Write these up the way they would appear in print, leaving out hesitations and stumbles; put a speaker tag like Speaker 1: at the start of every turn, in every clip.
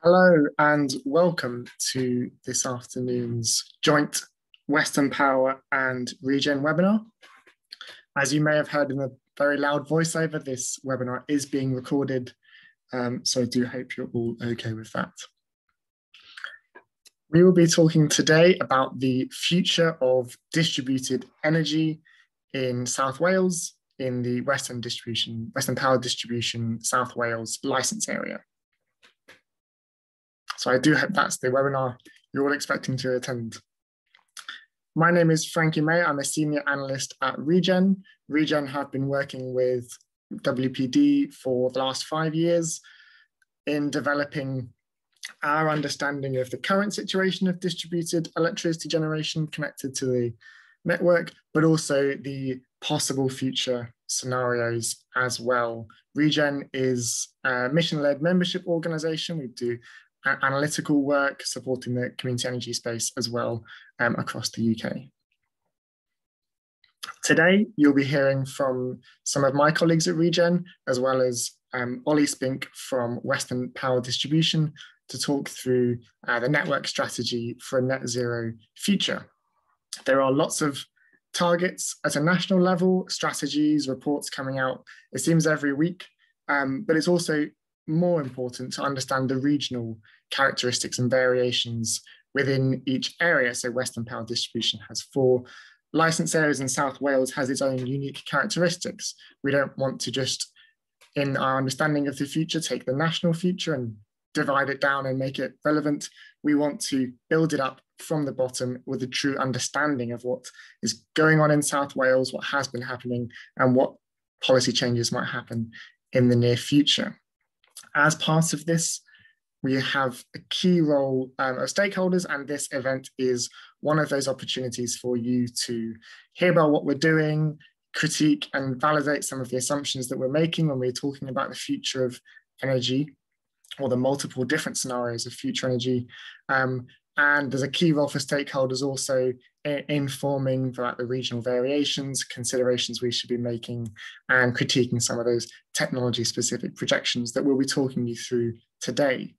Speaker 1: Hello and welcome to this afternoon's joint Western Power and Regen webinar. As you may have heard in a very loud voiceover, this webinar is being recorded, so I do hope you're all okay with that. We will be talking today about the future of distributed energy in South Wales in the Western Power Distribution South Wales licence area. So I do hope that's the webinar you're all expecting to attend. My name is Frankie May. I'm a senior analyst at Regen. Regen have been working with WPD for the last 5 years in developing our understanding of the current situation of distributed electricity generation connected to the network, but also the possible future scenarios as well. Regen is a mission-led membership organisation. We do analytical work supporting the community energy space as well across the UK. Today, you'll be hearing from some of my colleagues at Regen, as well as Ollie Spink from Western Power Distribution to talk through the network strategy for a net zero future. There are lots of targets at a national level, strategies, reports coming out, it seems every week, but it's also more important to understand the regional characteristics and variations within each area. So Western Power Distribution has 4 licence areas and South Wales has its own unique characteristics. We don't want to just, in our understanding of the future, take the national future and divide it down and make it relevant. We want to build it up from the bottom with a true understanding of what is going on in South Wales, what has been happening, and what policy changes might happen in the near future. As part of this, we have a key role of stakeholders, and this event is one of those opportunities for you to hear about what we're doing, critique and validate some of the assumptions that we're making when we're talking about the future of energy or the multiple different scenarios of future energy. And there's a key role for stakeholders also in informing about the regional variations, considerations we should be making, and critiquing some of those technology-specific projections that we'll be talking you through today.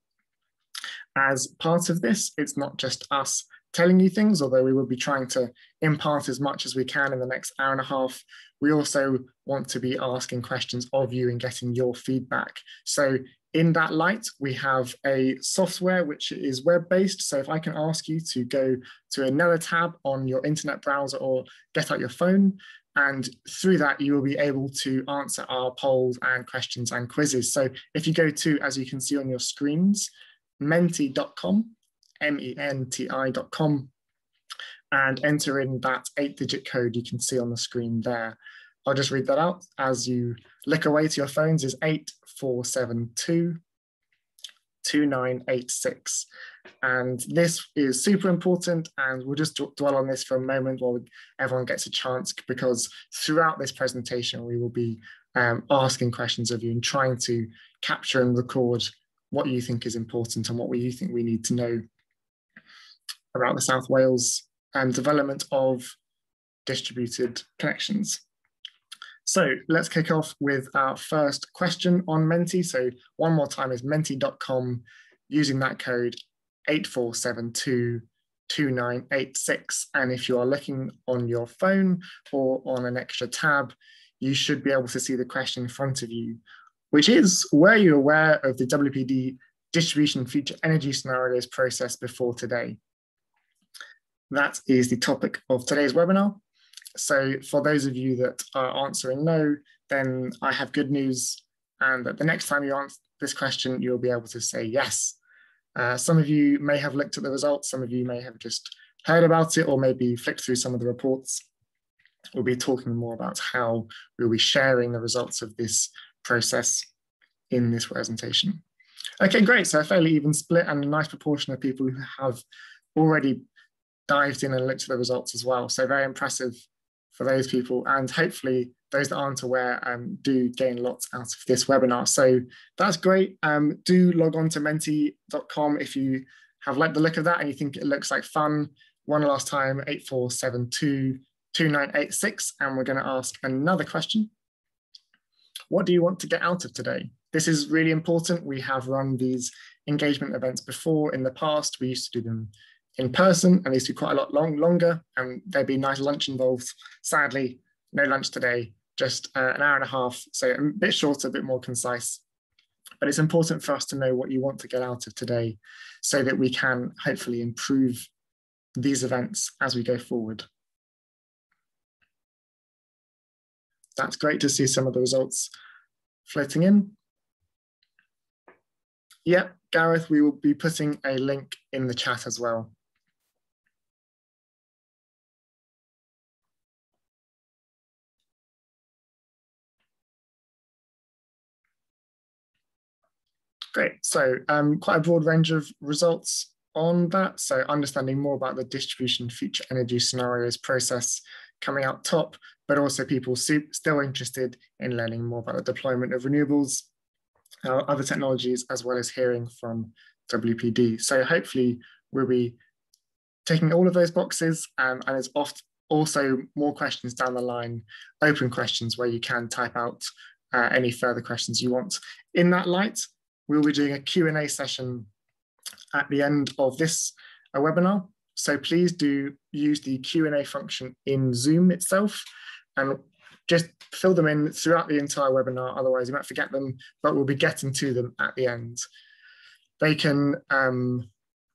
Speaker 1: As part of this, it's not just us telling you things, although we will be trying to impart as much as we can in the next hour and a half. We also want to be asking questions of you and getting your feedback. So in that light, we have a software which is web-based. So if I can ask you to go to another tab on your internet browser or get out your phone, and through that, you will be able to answer our polls and questions and quizzes. So if you go to, as you can see on your screens, menti.com, menti.com, and enter in that 8-digit code you can see on the screen there. I'll just read that out as you look away to your phones is 8472 2986. And this is super important, and we'll just dwell on this for a moment while everyone gets a chance, because throughout this presentation, we will be asking questions of you and trying to capture and record what you think is important and what you think we need to know about the South Wales development of distributed connections. So let's kick off with our first question on Menti. So one more time is menti.com, using that code 8472 2986. And if you are looking on your phone or on an extra tab, you should be able to see the question in front of you, which is, were you aware of the WPD distribution future energy scenarios process before today? That is the topic of today's webinar. So for those of you that are answering no, then I have good news, and that the next time you answer this question, you'll be able to say yes. Some of you may have looked at the results, some of you may have just heard about it, or maybe flicked through some of the reports. We'll be talking more about how we'll be sharing the results of this process in this presentation. Okay, great. So a fairly even split and a nice proportion of people who have already dived in and looked at the results as well. So very impressive for those people, and hopefully those that aren't aware do gain lots out of this webinar. So that's great. Do log on to menti.com if you have liked the look of that and you think it looks like fun. One last time, 8472 2986, and we're going to ask another question. What do you want to get out of today? This is really important. We have run these engagement events before in the past. We used to do them in person, and they used to be quite a lot longer, and there'd be nice lunch involved. Sadly, no lunch today, just an hour and a half, so a bit shorter, a bit more concise. But it's important for us to know what you want to get out of today so that we can hopefully improve these events as we go forward. That's great to see some of the results floating in. Yeah, Gareth, we will be putting a link in the chat as well. Great, so quite a broad range of results on that. So understanding more about the distribution future energy scenarios process coming out top, but also people still interested in learning more about the deployment of renewables, other technologies, as well as hearing from WPD. So hopefully we'll be taking all of those boxes, and there's also more questions down the line, open questions where you can type out any further questions you want. In that light, we'll be doing a Q&A session at the end of this webinar. So please do use the Q&A function in Zoom itself and just fill them in throughout the entire webinar, otherwise you might forget them, but we'll be getting to them at the end. They can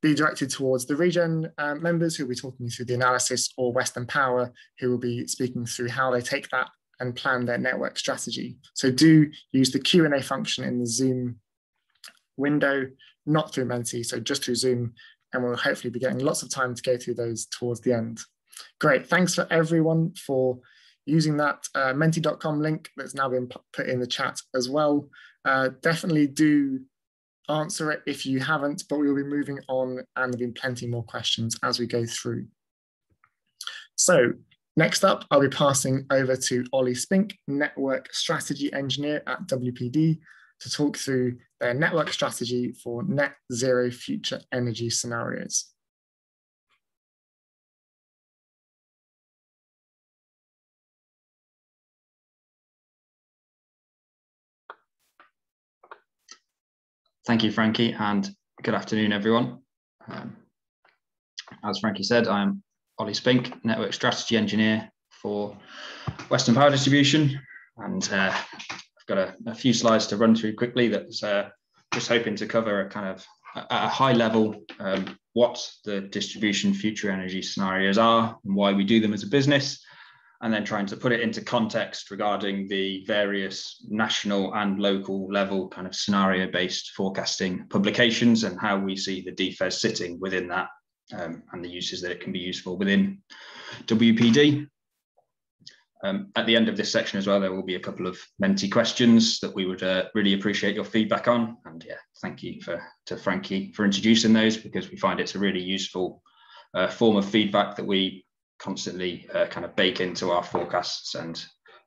Speaker 1: be directed towards the Regen members who will be talking through the analysis, or Western Power, who will be speaking through how they take that and plan their network strategy. So do use the Q&A function in the Zoom window, not through Menti, so just through Zoom, and we'll hopefully be getting lots of time to go through those towards the end. Great, thanks for everyone for using that menti.com link that's now been put in the chat as well. Definitely do answer it if you haven't, but we'll be moving on, and there'll be plenty more questions as we go through. So next up, I'll be passing over to Ollie Spink, Network Strategy Engineer at WPD, to talk through their network strategy for net zero future energy scenarios.
Speaker 2: Thank you, Frankie, and good afternoon, everyone. As Frankie said, I'm Ollie Spink, Network Strategy Engineer for Western Power Distribution, and I've got a few slides to run through quickly that's just hoping to cover a kind of at a high level what the distribution future energy scenarios are and why we do them as a business, and then trying to put it into context regarding the various national and local level kind of scenario-based forecasting publications and how we see the DFES sitting within that and the uses that it can be useful within WPD. At the end of this section as well, there will be a couple of Menti questions that we would really appreciate your feedback on. And yeah, thank you to Frankie for introducing those, because we find it's a really useful form of feedback that we constantly kind of bake into our forecasts and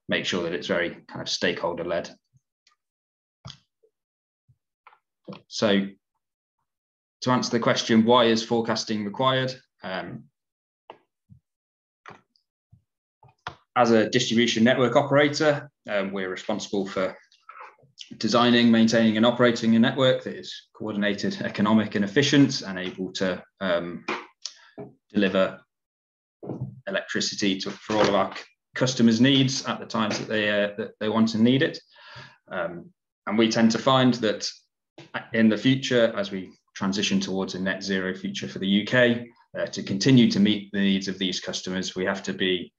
Speaker 2: make sure that it's very kind of stakeholder led. So to answer the question, why is forecasting required? As a distribution network operator, we're responsible for designing, maintaining and operating a network that is coordinated, economic and efficient, and able to deliver electricity for all of our customers' needs at the times that they want and need it. And we tend to find that in the future, as we transition towards a net zero future for the UK, to continue to meet the needs of these customers, we have to be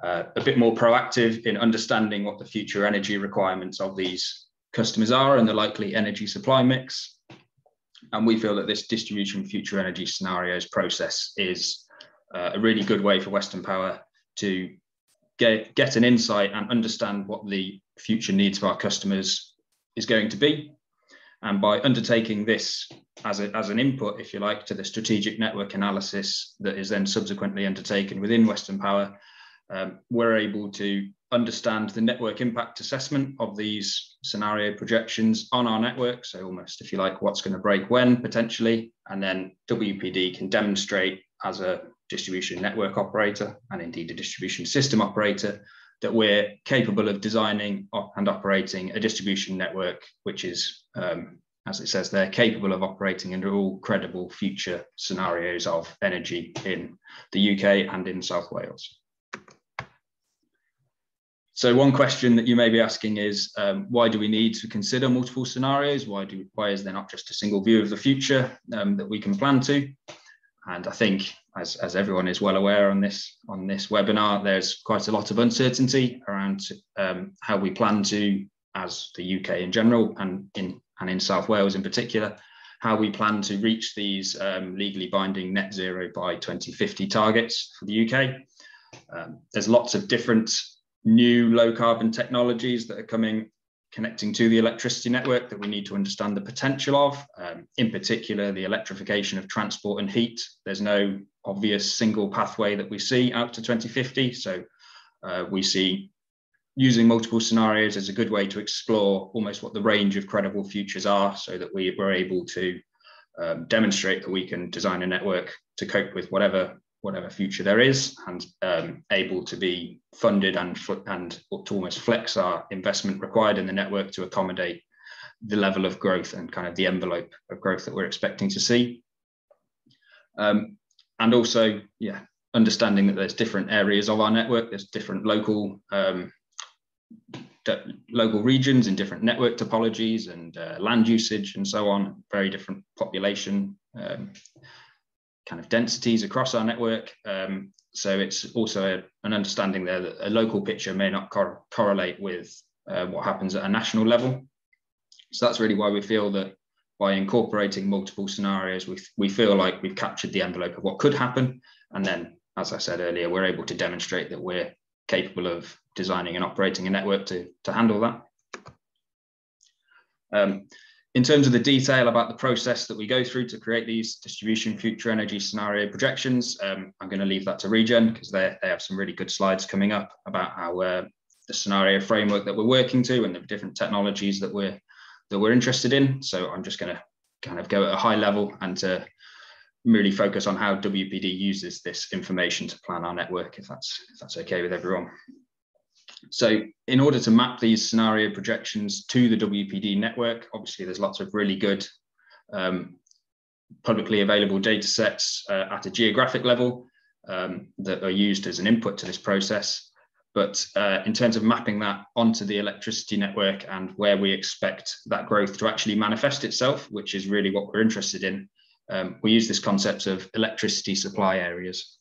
Speaker 2: a bit more proactive in understanding what the future energy requirements of these customers are and the likely energy supply mix. And we feel that this distribution future energy scenarios process is a really good way for Western Power to get an insight and understand what the future needs of our customers is going to be. And by undertaking this as an input, if you like, to the strategic network analysis that is then subsequently undertaken within Western Power, we're able to understand the network impact assessment of these scenario projections on our network. So almost, if you like, what's going to break when potentially, and then WPD can demonstrate as a distribution network operator and indeed a distribution system operator that we're capable of designing and operating a distribution network, which is, as it says there, capable of operating under all credible future scenarios of energy in the UK and in South Wales. So one question that you may be asking is, why do we need to consider multiple scenarios? Why is there not just a single view of the future that we can plan to? And I think, as everyone is well aware on this webinar, there's quite a lot of uncertainty around how we plan to, as the UK in general, and in South Wales in particular, how we plan to reach these legally binding net zero by 2050 targets for the UK. There's lots of different new low carbon technologies that are connecting to the electricity network that we need to understand the potential of, in particular the electrification of transport and heat. There's no obvious single pathway that we see out to 2050, so we see using multiple scenarios as a good way to explore almost what the range of credible futures are, so that we're able to demonstrate that we can design a network to cope with whatever future there is, and able to be funded and to almost flex our investment required in the network to accommodate the level of growth and kind of the envelope of growth that we're expecting to see. And also, understanding that there's different areas of our network, there's different local regions and different network topologies and land usage and so on, very different population kind of densities across our network. So it's also an understanding there that a local picture may not correlate with what happens at a national level. So that's really why we feel that by incorporating multiple scenarios, we feel like we've captured the envelope of what could happen. And then, as I said earlier, we're able to demonstrate that we're capable of designing and operating a network to handle that. In terms of the detail about the process that we go through to create these distribution future energy scenario projections, I'm going to leave that to Regen, because they have some really good slides coming up about how the scenario framework that we're working to and the different technologies that we're interested in. So I'm just going to kind of go at a high level and to really focus on how WPD uses this information to plan our network, if that's okay with everyone. So in order to map these scenario projections to the WPD network, obviously there's lots of really good publicly available data sets at a geographic level that are used as an input to this process. But in terms of mapping that onto the electricity network and where we expect that growth to actually manifest itself, which is really what we're interested in, we use this concept of electricity supply areas.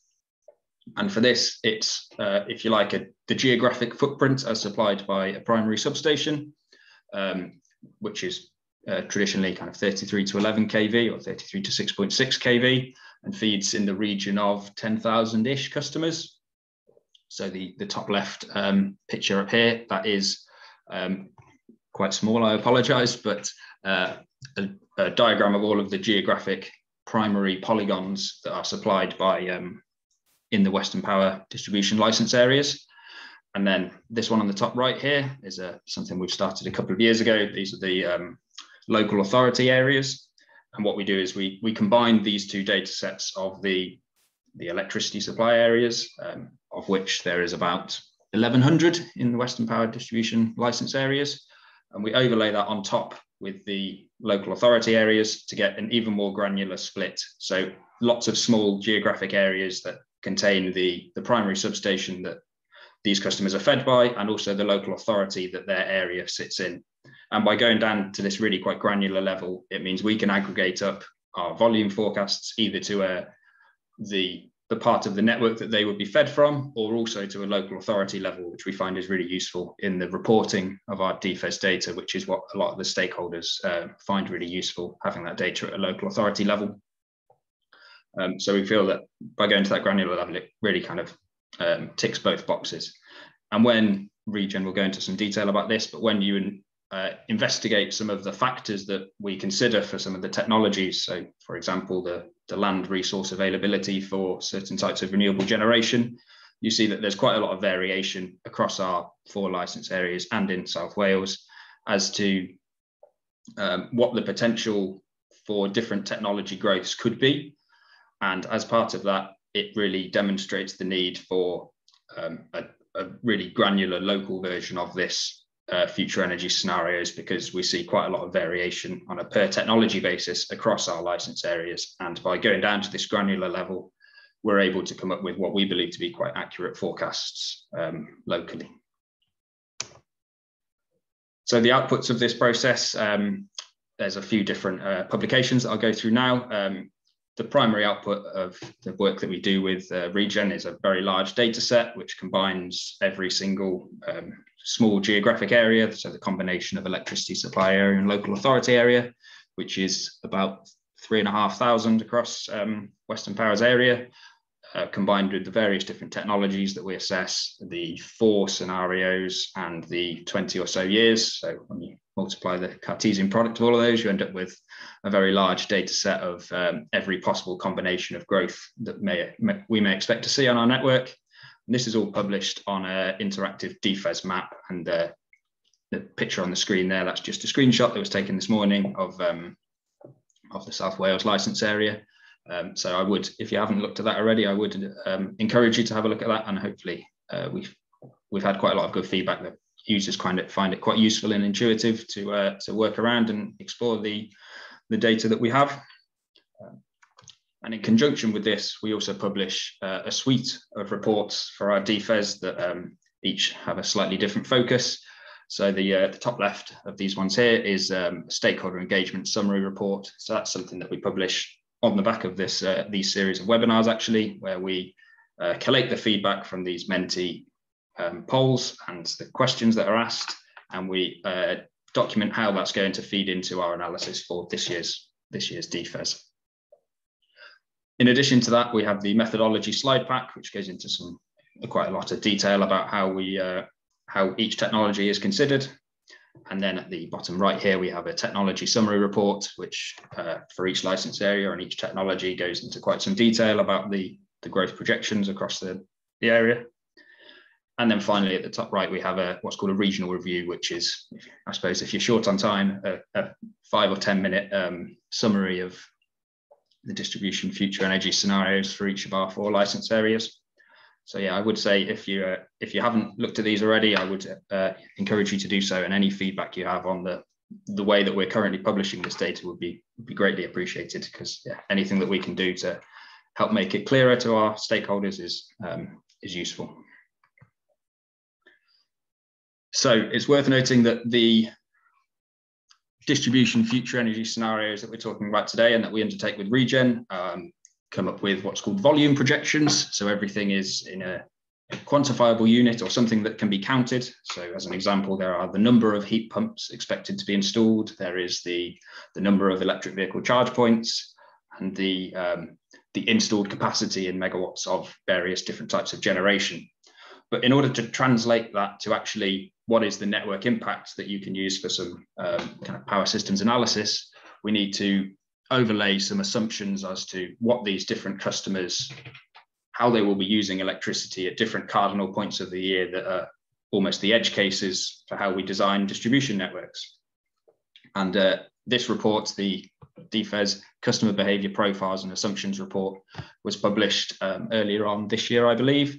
Speaker 2: And for this, it's, if you like, the geographic footprint as supplied by a primary substation, which is traditionally kind of 33 to 11 kV or 33 to 6.6 kV, and feeds in the region of 10,000-ish customers. So the top left picture up here, that is quite small, I apologize, but a diagram of all of the geographic primary polygons that are supplied by in the Western Power distribution license areas. And then this one on the top right here is something we've started a couple of years ago. These are the local authority areas. And what we do is we combine these two data sets of the electricity supply areas, of which there is about 1,100 in the Western Power distribution license areas. And we overlay that on top with the local authority areas to get an even more granular split. So lots of small geographic areas that contain the primary substation that these customers are fed by, and also the local authority that their area sits in. And by going down to this really quite granular level, it means we can aggregate up our volume forecasts either to the part of the network that they would be fed from, or also to a local authority level, which we find is really useful in the reporting of our DFES data, which is what a lot of the stakeholders find really useful, having that data at a local authority level. So we feel that by going to that granular level, it really kind of ticks both boxes. And when Regen will go into some detail about this, but when you investigate some of the factors that we consider for some of the technologies, so for example, the land resource availability for certain types of renewable generation, you see that there's quite a lot of variation across our 4 license areas and in South Wales as to what the potential for different technology growths could be. And as part of that, it really demonstrates the need for a a really granular local version of this future energy scenarios, because we see quite a lot of variation on a per technology basis across our license areas. And by going down to this granular level, we're able to come up with what we believe to be quite accurate forecasts locally. So the outputs of this process, there's a few different publications that I'll go through now. The primary output of the work that we do with Regen is a very large data set, which combines every single small geographic area, so the combination of electricity supply area and local authority area, which is about 3,500 across Western Power's area, combined with the various different technologies that we assess, the 4 scenarios and the 20 or so years. So when you multiply the Cartesian product of all of those, you end up with a very large data set of every possible combination of growth that we may expect to see on our network. And this is all published on an interactive DFES map, and the picture on the screen there, that's just a screenshot that was taken this morning of the South Wales licence area. So I would, if you haven't looked at that already, I would encourage you to have a look at that, and hopefully we've had quite a lot of good feedback that users find it quite useful and intuitive to work around and explore the data that we have. And in conjunction with this, we also publish a suite of reports for our DFES that each have a slightly different focus. So the top left of these ones here is a stakeholder engagement summary report. So that's something that we publish on the back of this these series of webinars, actually, where we collate the feedback from these Menti polls and the questions that are asked, and we document how that's going to feed into our analysis for this year's DFES. In addition to that, we have the methodology slide pack, which goes into quite a lot of detail about how each technology is considered. And then at the bottom right here, we have a technology summary report, which for each license area and each technology goes into quite some detail about the growth projections across the area. And then finally, at the top right, we have what's called a regional review, which is, I suppose, if you're short on time, a 5 or 10 minute summary of the distribution future energy scenarios for each of our 4 license areas. So yeah, I would say if you haven't looked at these already, I would encourage you to do so. And any feedback you have on the way that we're currently publishing this data would be greatly appreciated, because yeah, anything that we can do to help make it clearer to our stakeholders is useful. So it's worth noting that the distribution future energy scenarios that we're talking about today and that we undertake with Regen come up with what's called volume projections. So everything is in a quantifiable unit or something that can be counted. So as an example, there are the number of heat pumps expected to be installed. There is the number of electric vehicle charge points, and the installed capacity in megawatts of various different types of generation. But in order to translate that to actually what is the network impact that you can use for some kind of power systems analysis, we need to overlay some assumptions as to what these different customers, how they will be using electricity at different cardinal points of the year that are almost the edge cases for how we design distribution networks. And this report, the DFES Customer Behaviour Profiles and Assumptions report, was published earlier on this year, I believe.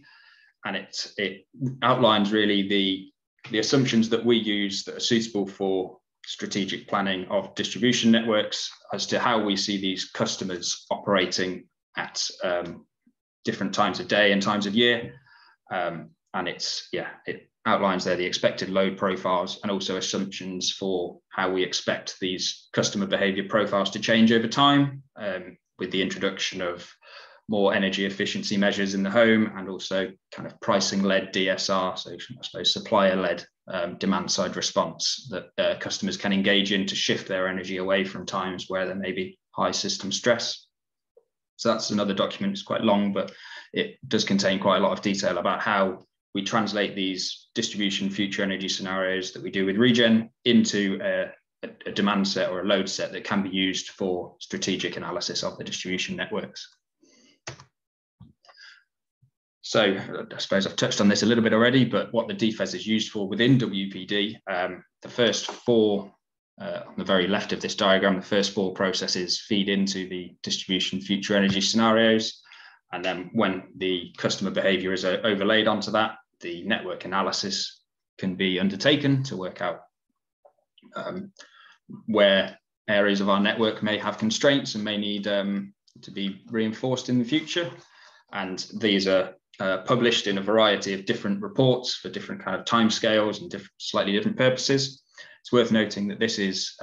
Speaker 2: And it outlines really the assumptions that we use that are suitable for strategic planning of distribution networks as to how we see these customers operating at different times of day and times of year. And it outlines there the expected load profiles and also assumptions for how we expect these customer behavior profiles to change over time, with the introduction of more energy efficiency measures in the home, and also kind of pricing-led DSR, so I suppose supplier-led demand-side response that customers can engage in to shift their energy away from times where there may be high system stress. So that's another document. It's quite long, but it does contain quite a lot of detail about how we translate these distribution future energy scenarios that we do with Regen into a demand set or a load set that can be used for strategic analysis of the distribution networks. So I suppose I've touched on this a little bit already, but what the DFES is used for within WPD, the first 4, on the very left of this diagram, the first 4 processes feed into the distribution future energy scenarios. And then when the customer behavior is overlaid onto that, the network analysis can be undertaken to work out where areas of our network may have constraints and may need to be reinforced in the future. And these are published in a variety of different reports for different kind of timescales and slightly different purposes. It's worth noting that this is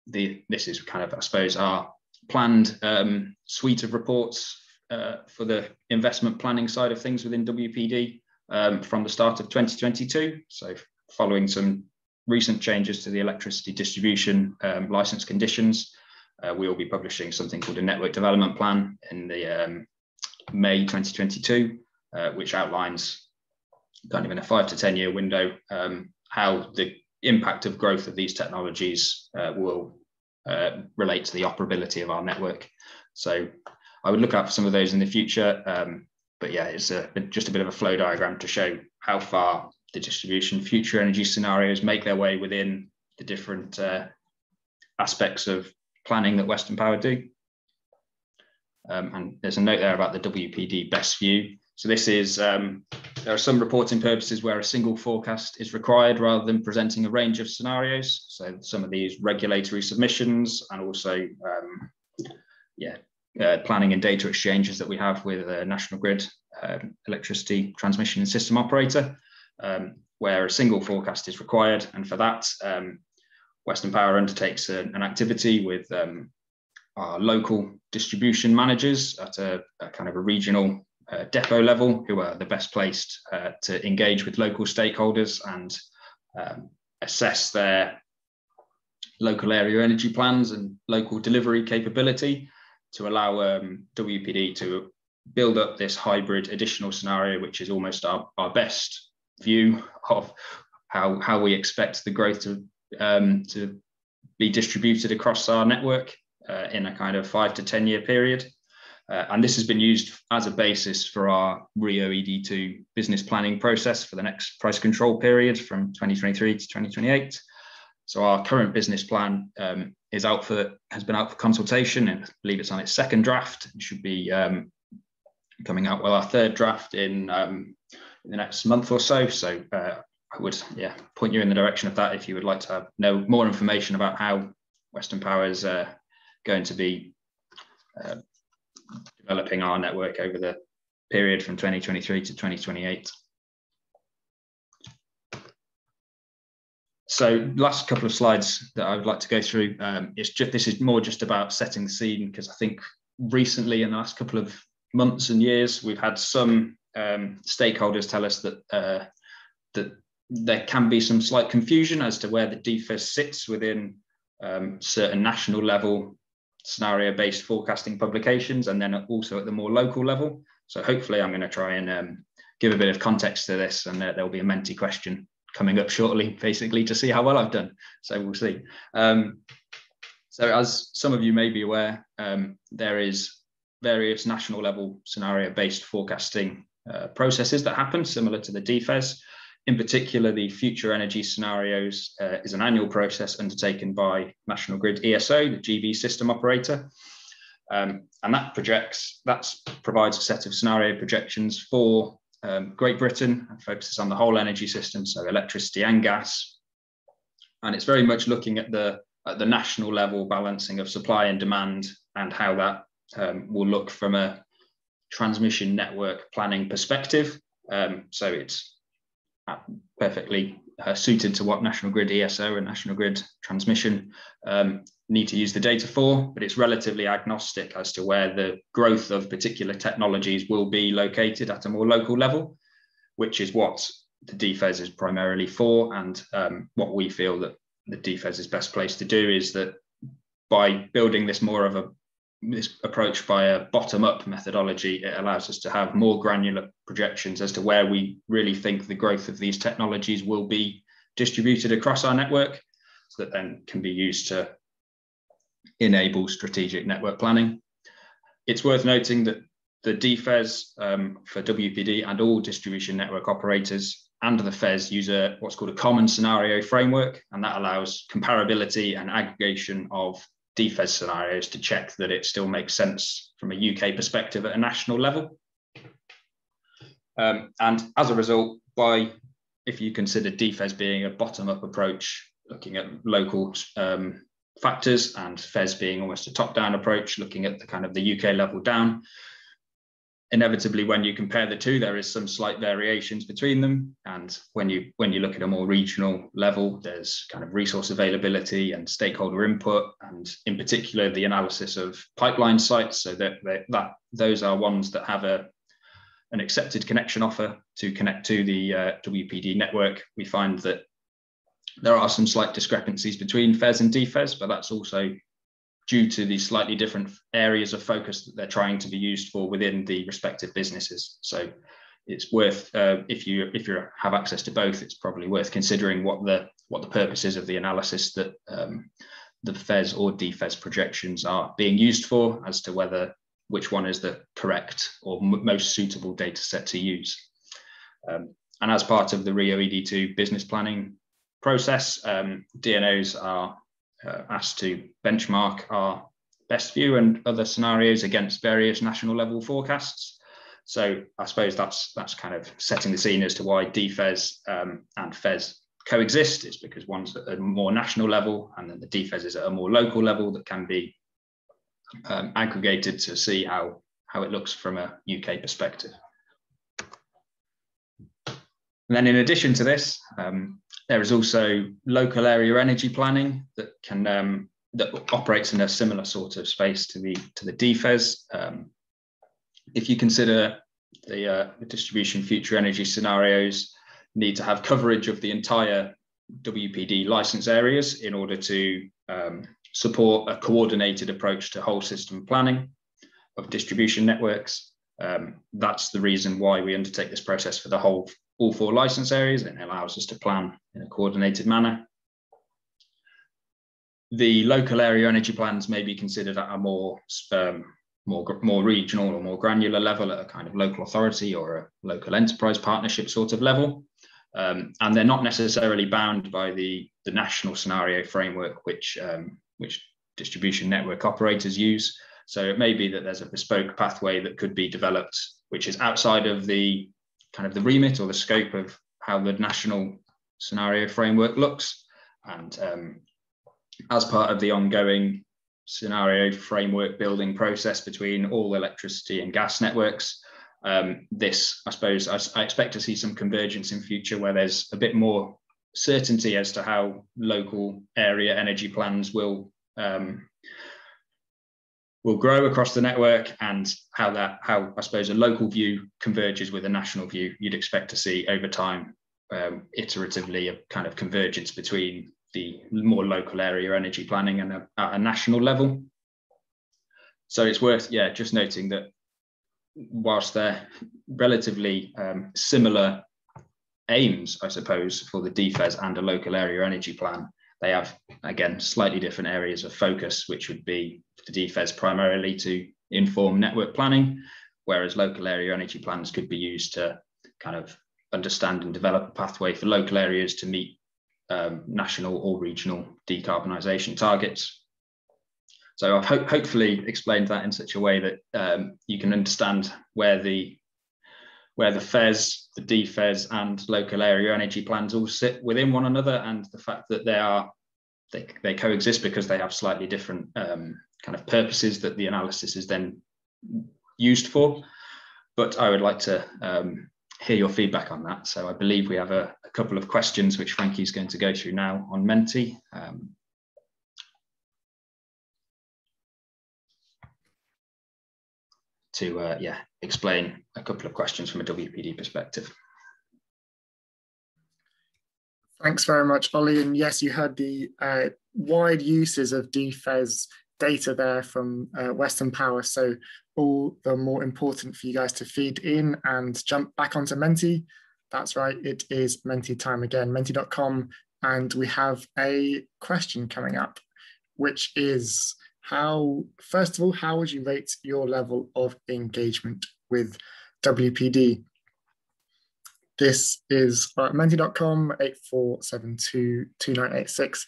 Speaker 2: this is kind of, I suppose, our planned suite of reports for the investment planning side of things within WPD from the start of 2022. So following some recent changes to the electricity distribution license conditions, we will be publishing something called a network development plan in the May 2022, which outlines kind of in a 5 to 10 year window how the impact of growth of these technologies will relate to the operability of our network. So I would look out for some of those in the future. But yeah, it's just a bit of a flow diagram to show how far the distribution future energy scenarios make their way within the different aspects of planning that Western Power do. And there's a note there about the WPD best view. So this is, there are some reporting purposes where a single forecast is required rather than presenting a range of scenarios. So some of these regulatory submissions and also, planning and data exchanges that we have with National Grid, electricity transmission and system operator, where a single forecast is required. And for that, Western Power undertakes an activity with our local distribution managers at a kind of a regional depot level, who are the best placed to engage with local stakeholders and assess their local area energy plans and local delivery capability to allow WPD to build up this hybrid additional scenario, which is almost our best view of how we expect the growth to be distributed across our network in a kind of 5 to 10 year period. And this has been used as a basis for our RIIO-ED2 business planning process for the next price control period from 2023 to 2028. So our current business plan has been out for consultation, and I believe it's on its second draft. It should be coming out with our third draft in the next month or so. So I would point you in the direction of that if you would like to know more information about how Western Power is going to be developing our network over the period from 2023 to 2028. So last couple of slides that I would like to go through, this is more just about setting the scene, because I think recently in the last couple of months and years, we've had some stakeholders tell us that that there can be some slight confusion as to where the DFES sits within certain national level scenario-based forecasting publications, and then also at the more local level. So hopefully I'm going to try and give a bit of context to this, and there'll be a Menti question coming up shortly, basically, to see how well I've done. So we'll see. So as some of you may be aware, there is various national level scenario-based forecasting processes that happen similar to the DFES. In particular, the Future Energy Scenarios is an annual process undertaken by National Grid ESO, the GB system operator. And that provides a set of scenario projections for Great Britain and focuses on the whole energy system, so electricity and gas. And it's very much looking at the national level balancing of supply and demand and how that will look from a transmission network planning perspective. So it's perfectly suited to what National Grid ESO and National Grid Transmission need to use the data for, but it's relatively agnostic as to where the growth of particular technologies will be located at a more local level, which is what the DFES is primarily for. And what we feel that the DFES is best placed to do is that by building this approach by a bottom-up methodology, it allows us to have more granular projections as to where we really think the growth of these technologies will be distributed across our network, so that then can be used to enable strategic network planning. It's worth noting that the DFES for WPD and all distribution network operators and the FES use what's called a common scenario framework, and that allows comparability and aggregation of DFES scenarios to check that it still makes sense from a UK perspective at a national level. And as a result, if you consider DFES being a bottom-up approach, looking at local factors, and FES being almost a top-down approach, looking at the kind of the UK level down, inevitably, when you compare the two, there is some slight variations between them. And when you look at a more regional level, there's kind of resource availability and stakeholder input, and in particular, the analysis of pipeline sites. So that those are ones that have an accepted connection offer to connect to the WPD network. We find that there are some slight discrepancies between FES and DFES, but that's also due to the slightly different areas of focus that they're trying to be used for within the respective businesses. So it's worth, if you have access to both, it's probably worth considering what the purpose is of the analysis that the FES or DFES projections are being used for, as to which one is the correct or most suitable data set to use. And as part of the Rio ED2 business planning process, DNOs are asked to benchmark our best view and other scenarios against various national level forecasts. So I suppose that's kind of setting the scene as to why DFES and FES coexist. It's because one's at a more national level, and then the DFES is at a more local level that can be aggregated to see how it looks from a UK perspective. And then in addition to this, there is also local area energy planning that that operates in a similar sort of space to the DFES. If you consider the distribution future energy scenarios need to have coverage of the entire WPD license areas in order to support a coordinated approach to whole system planning of distribution networks. That's the reason why we undertake this process for all 4 license areas, and it allows us to plan in a coordinated manner. The local area energy plans may be considered at a more regional or more granular level, at a kind of local authority or a local enterprise partnership sort of level. And they're not necessarily bound by the national scenario framework which distribution network operators use. So it may be that there's a bespoke pathway that could be developed, which is outside of the kind of the remit or the scope of how the national scenario framework looks. And as part of the ongoing scenario framework building process between all electricity and gas networks, this, I suppose, I expect to see some convergence in future where there's a bit more certainty as to how local area energy plans will grow across the network, and how I suppose a local view converges with a national view. You'd expect to see over time, iteratively, a kind of convergence between the more local area energy planning and at a national level. So it's worth, just noting that whilst they're relatively similar aims, I suppose, for the DFES and a local area energy plan, they have, again, slightly different areas of focus, which would be for the DFES primarily to inform network planning, whereas local area energy plans could be used to kind of understand and develop a pathway for local areas to meet national or regional decarbonisation targets. So I've hopefully explained that in such a way that you can understand where the FES, the DFES, and local area energy plans all sit within one another, and the fact that they coexist because they have slightly different kind of purposes that the analysis is then used for. But I would like to hear your feedback on that. So I believe we have a couple of questions which Frankie's going to go through now on Menti. To explain a couple of questions from a WPD perspective.
Speaker 1: Thanks very much, Ollie. And yes, you heard the wide uses of DFES data there from Western Power. So all the more important for you guys to feed in and jump back onto Menti. That's right, it is Menti time again, menti.com. And we have a question coming up, which is, first of all, how would you rate your level of engagement with WPD? This is menti.com 84722986.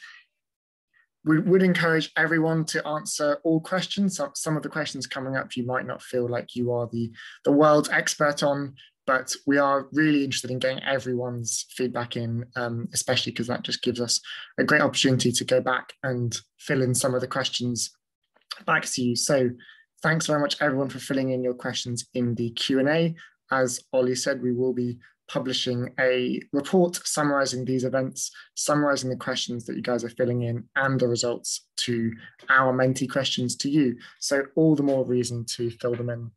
Speaker 1: We would encourage everyone to answer all questions. Some of the questions coming up you might not feel like you are the world's expert on, but we are really interested in getting everyone's feedback in, especially because that just gives us a great opportunity to go back and fill in some of the questions back to you. So thanks very much everyone for filling in your questions in the Q&A. As Ollie said, we will be publishing a report summarising these events, summarising the questions that you guys are filling in and the results to our Menti questions to you. So all the more reason to fill them in.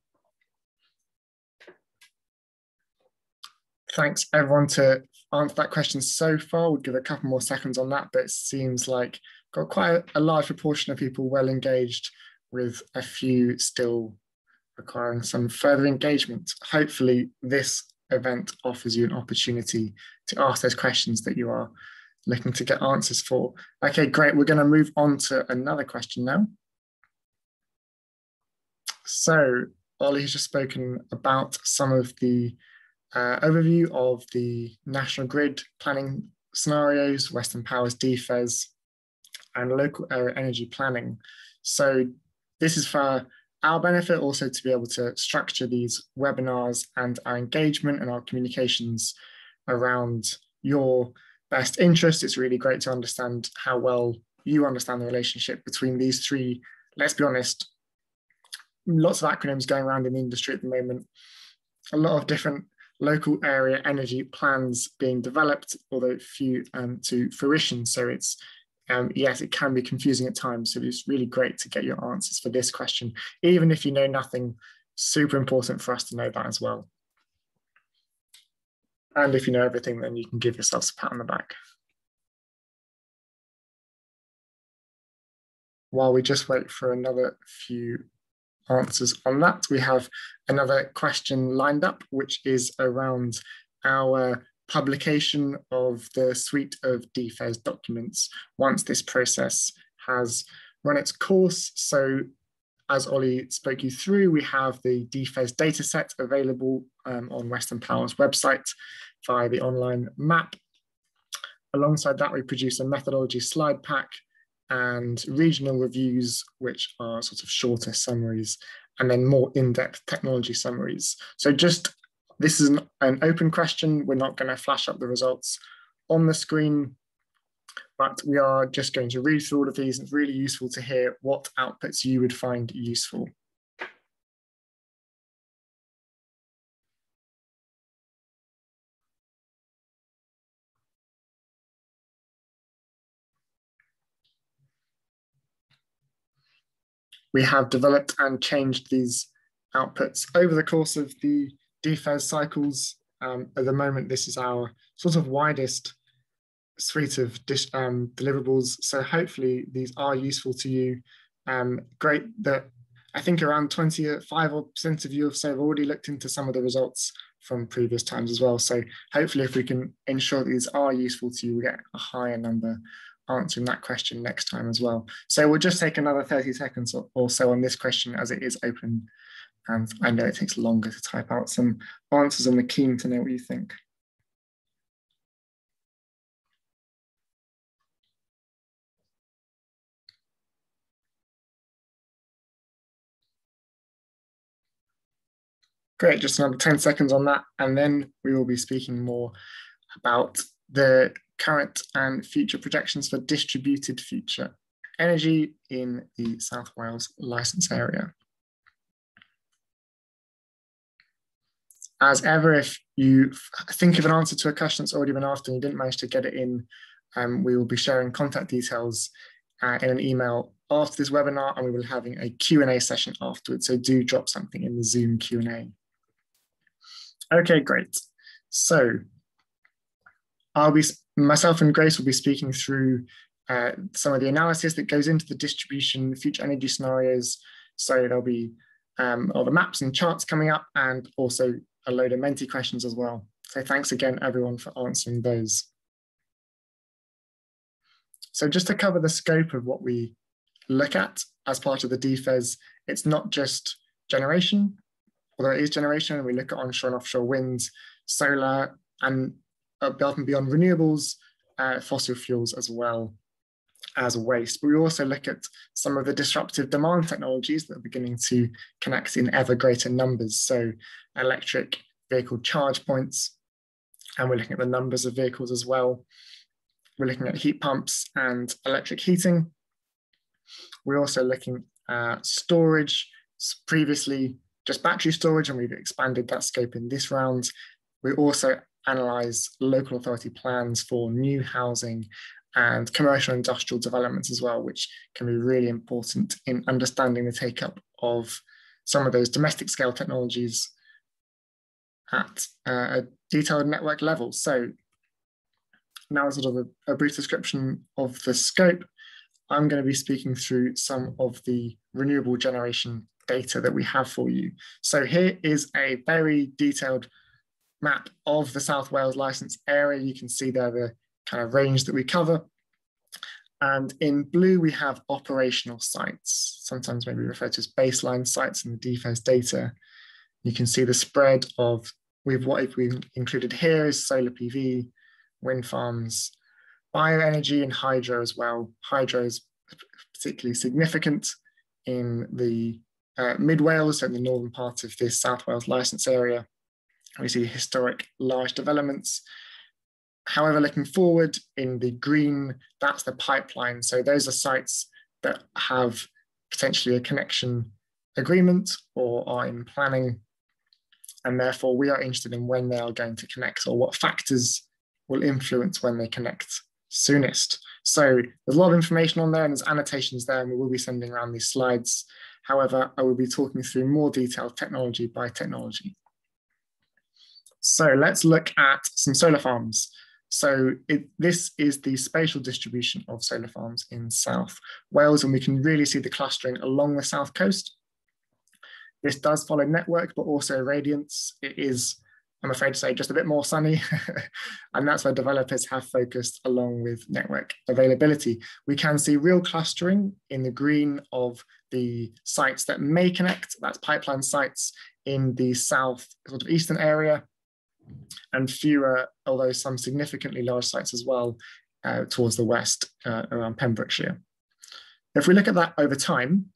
Speaker 1: Thanks everyone to answer that question so far. We'll give a couple more seconds on that, but it seems like got quite a large proportion of people well engaged, with a few still requiring some further engagement. Hopefully this event offers you an opportunity to ask those questions that you are looking to get answers for. Okay, great. We're going to move on to another question now. So Ollie has just spoken about some of the overview of the national grid planning scenarios, Western Power's DFES, and local area energy planning. So this is for our benefit also to be able to structure these webinars and our engagement and our communications around your best interest. It's really great to understand how well you understand the relationship between these three. Let's be honest, lots of acronyms going around in the industry at the moment, a lot of different local area energy plans being developed, although few to fruition. So it's, yes, it can be confusing at times. So it's really great to get your answers for this question. Even if you know nothing, super important for us to know that as well. And if you know everything, then you can give yourselves a pat on the back. While we just wait for another few answers on that, we have another question lined up, which is around our publication of the suite of DFES documents once this process has run its course. So as Ollie spoke you through, we have the DFES dataset available on Western Power's website via the online map. Alongside that, we produce a methodology slide pack and regional reviews, which are sort of shorter summaries, and then more in-depth technology summaries. So this is an open question. We're not going to flash up the results on the screen, but we are just going to read through all of these. It's really useful to hear what outputs you would find useful. We have developed and changed these outputs over the course of the DFES cycles. At the moment, this is our sort of widest suite of deliverables. So hopefully these are useful to you. Great that I think around 25% of you have already looked into some of the results from previous times as well. So hopefully if we can ensure that these are useful to you, we get a higher number answering that question next time as well. So we'll just take another 30 seconds or so on this question as it is open. And I know it takes longer to type out some answers, and we're keen to know what you think. Great, just another 10 seconds on that. And then we will be speaking more about the current and future projections for distributed future energy in the South Wales licence area. As ever, if you think of an answer to a question that's already been asked and you didn't manage to get it in, we will be sharing contact details in an email after this webinar, and we will be having a Q&A session afterwards. So do drop something in the Zoom Q&A. Okay, great. So myself and Grace will be speaking through some of the analysis that goes into the distribution future energy scenarios. So there'll be all the maps and charts coming up, and also a load of Menti questions as well. So thanks again, everyone, for answering those. So just to cover the scope of what we look at as part of the DFES, it's not just generation, although it is generation, and we look at onshore and offshore winds, solar, and above and beyond renewables, fossil fuels as well as waste. But we also look at some of the disruptive demand technologies that are beginning to connect in ever greater numbers. So electric vehicle charge points, and we're looking at the numbers of vehicles as well. We're looking at heat pumps and electric heating. We're also looking at storage, previously just battery storage, and we've expanded that scope in this round. We also analyse local authority plans for new housing and commercial and industrial developments as well, which can be really important in understanding the take-up of some of those domestic scale technologies at a detailed network level. So now sort of a brief description of the scope. I'm going to be speaking through some of the renewable generation data that we have for you. So here is a very detailed map of the South Wales licence area. You can see there the kind of range that we cover. And in blue, we have operational sites, sometimes maybe referred to as baseline sites in the DFES data. You can see the spread of, what we've included here is solar PV, wind farms, bioenergy and hydro as well. Hydro is particularly significant in the Mid Wales, so in the northern part of this South Wales licence area. We see historic large developments. However, looking forward in the green, that's the pipeline. So those are sites that have potentially a connection agreement or are in planning. And therefore we are interested in when they are going to connect or what factors will influence when they connect soonest. So there's a lot of information on there and there's annotations there, and we will be sending around these slides. However, I will be talking through more detailed technology by technology. So let's look at some solar farms. So this is the spatial distribution of solar farms in South Wales, and we can really see the clustering along the south coast. This does follow network, but also radiance. It is, I'm afraid to say, just a bit more sunny, and that's where developers have focused along with network availability. We can see real clustering in the green of the sites that may connect, that's pipeline sites in the south sort of eastern area, and fewer, although some significantly large sites as well, towards the west around Pembrokeshire. If we look at that over time,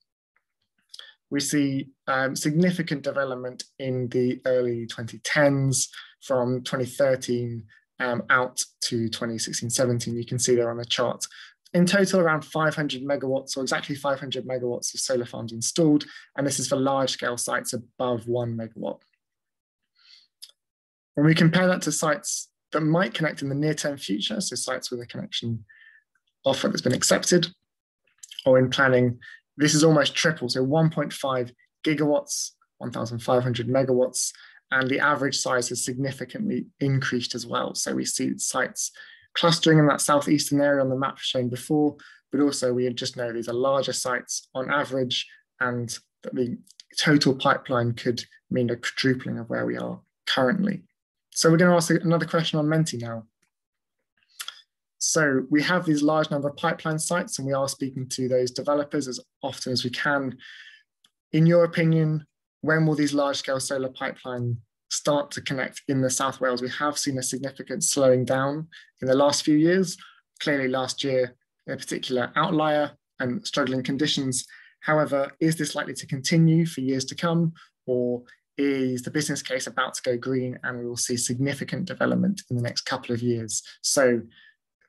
Speaker 1: we see significant development in the early 2010s from 2013 out to 2016-17. You can see there on the chart. In total, around 500 megawatts, or exactly 500 megawatts of solar farms installed, and this is for large-scale sites above 1 megawatt. When we compare that to sites that might connect in the near-term future, so sites with a connection offer that's been accepted or in planning, this is almost triple, so 1.5 gigawatts, 1,500 megawatts, and the average size has significantly increased as well. So we see sites clustering in that southeastern area on the map shown before, but also we just know these are larger sites on average, and that the total pipeline could mean a quadrupling of where we are currently. So we're going to ask another question on Menti now. So we have these large number of pipeline sites, and we are speaking to those developers as often as we can. In your opinion, when will these large-scale solar pipelines start to connect in the South Wales? We have seen a significant slowing down in the last few years. Clearly last year, a particular outlier and struggling conditions. However, is this likely to continue for years to come, or is the business case about to go green and we will see significant development in the next couple of years? So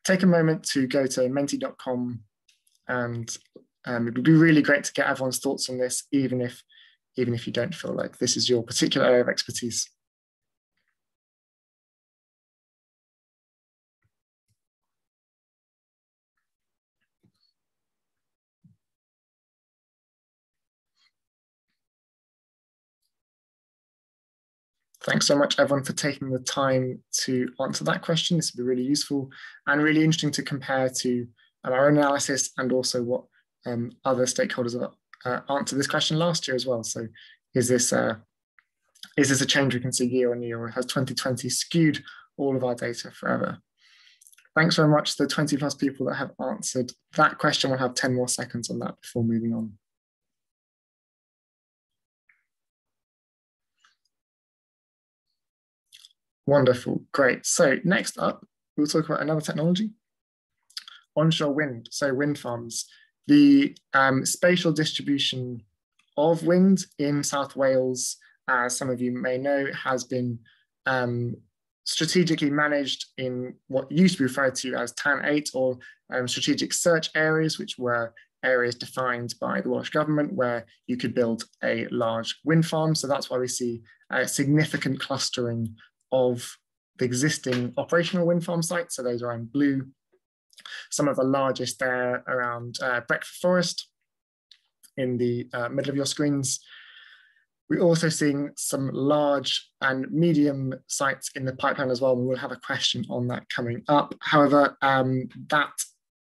Speaker 1: take a moment to go to menti.com, and it would be really great to get everyone's thoughts on this, even if you don't feel like this is your particular area of expertise. Thanks so much, everyone, for taking the time to answer that question. This would be really useful and really interesting to compare to our own analysis and also what other stakeholders have answered this question last year as well. So is this a change we can see year on year, or has 2020 skewed all of our data forever? Thanks very much to the 20 plus people that have answered that question. We'll have 10 more seconds on that before moving on. Wonderful, great. So next up, we'll talk about another technology, onshore wind, so wind farms. The spatial distribution of wind in South Wales, as some of you may know, has been strategically managed in what used to be referred to as TAN8, or strategic search areas, which were areas defined by the Welsh Government where you could build a large wind farm. So that's why we see a significant clustering of the existing operational wind farm sites. So those are in blue. Some of the largest there around Breckford Forest in the middle of your screens. We're also seeing some large and medium sites in the pipeline as well. And we'll have a question on that coming up. However, that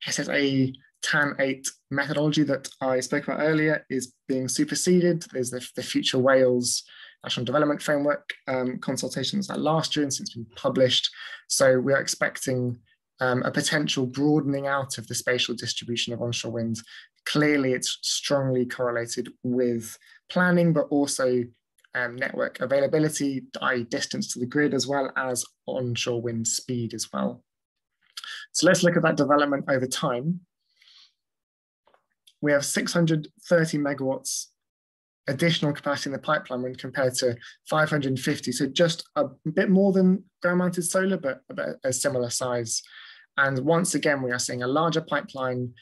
Speaker 1: SSA TAN8 methodology that I spoke about earlier is being superseded. There's the Future Wales National Development Framework consultation that last year and since been published. So we're expecting a potential broadening out of the spatial distribution of onshore wind. Clearly, it's strongly correlated with planning, but also network availability, i.e. distance to the grid, as well as onshore wind speed as well. So let's look at that development over time. We have 630 megawatts additional capacity in the pipeline when compared to 550. So just a bit more than ground-mounted solar, but a similar size. And once again, we are seeing a larger pipeline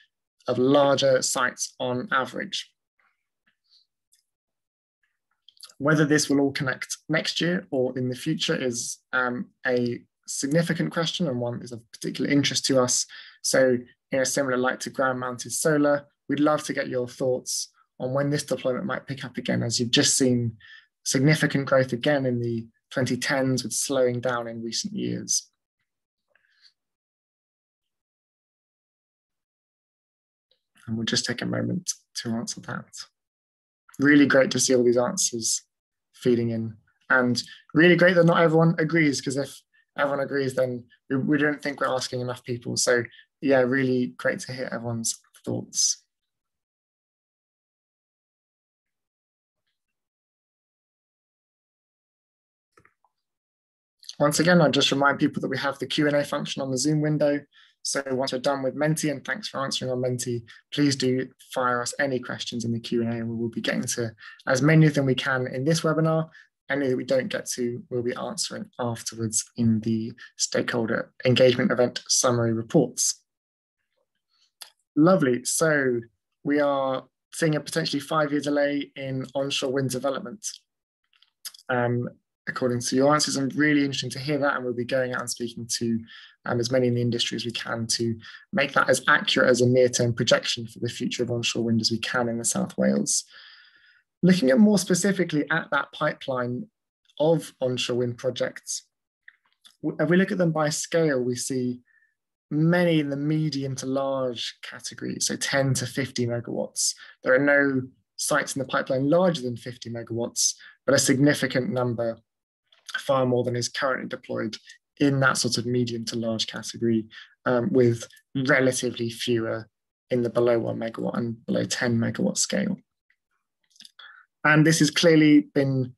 Speaker 1: of larger sites on average. Whether this will all connect next year or in the future is a significant question, and one is of particular interest to us. So in a similar light to ground-mounted solar, we'd love to get your thoughts on when this deployment might pick up again, as you've just seen significant growth again in the 2010s with slowing down in recent years. And we'll just take a moment to answer that. Really great to see all these answers feeding in, and really great that not everyone agrees, because if everyone agrees, then we don't think we're asking enough people. So yeah, really great to hear everyone's thoughts. Once again, I'll just remind people that we have the Q&A function on the Zoom window. So once we're done with Menti, and thanks for answering on Menti, please do fire us any questions in the Q&A, and we will be getting to as many of them we can in this webinar. Any that we don't get to, we'll be answering afterwards in the stakeholder engagement event summary reports. Lovely. So we are seeing a potentially 5-year delay in onshore wind development. According to your answers, and really interesting to hear that, and we'll be going out and speaking to as many in the industry as we can to make that as accurate as a near-term projection for the future of onshore wind as we can in the South Wales. Looking at more specifically at that pipeline of onshore wind projects, if we look at them by scale, we see many in the medium to large category, so 10 to 50 megawatts. There are no sites in the pipeline larger than 50 megawatts, but a significant number, far more than is currently deployed in that sort of medium to large category, with relatively fewer in the below 1 megawatt and below 10 megawatt scale. And this has clearly been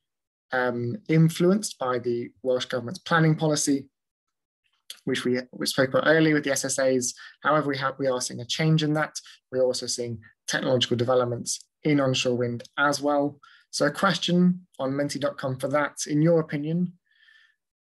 Speaker 1: influenced by the Welsh Government's planning policy, which we spoke about earlier with the SSAs. However, we are seeing a change in that. We're also seeing technological developments in onshore wind as well. So a question on menti.com for that, in your opinion,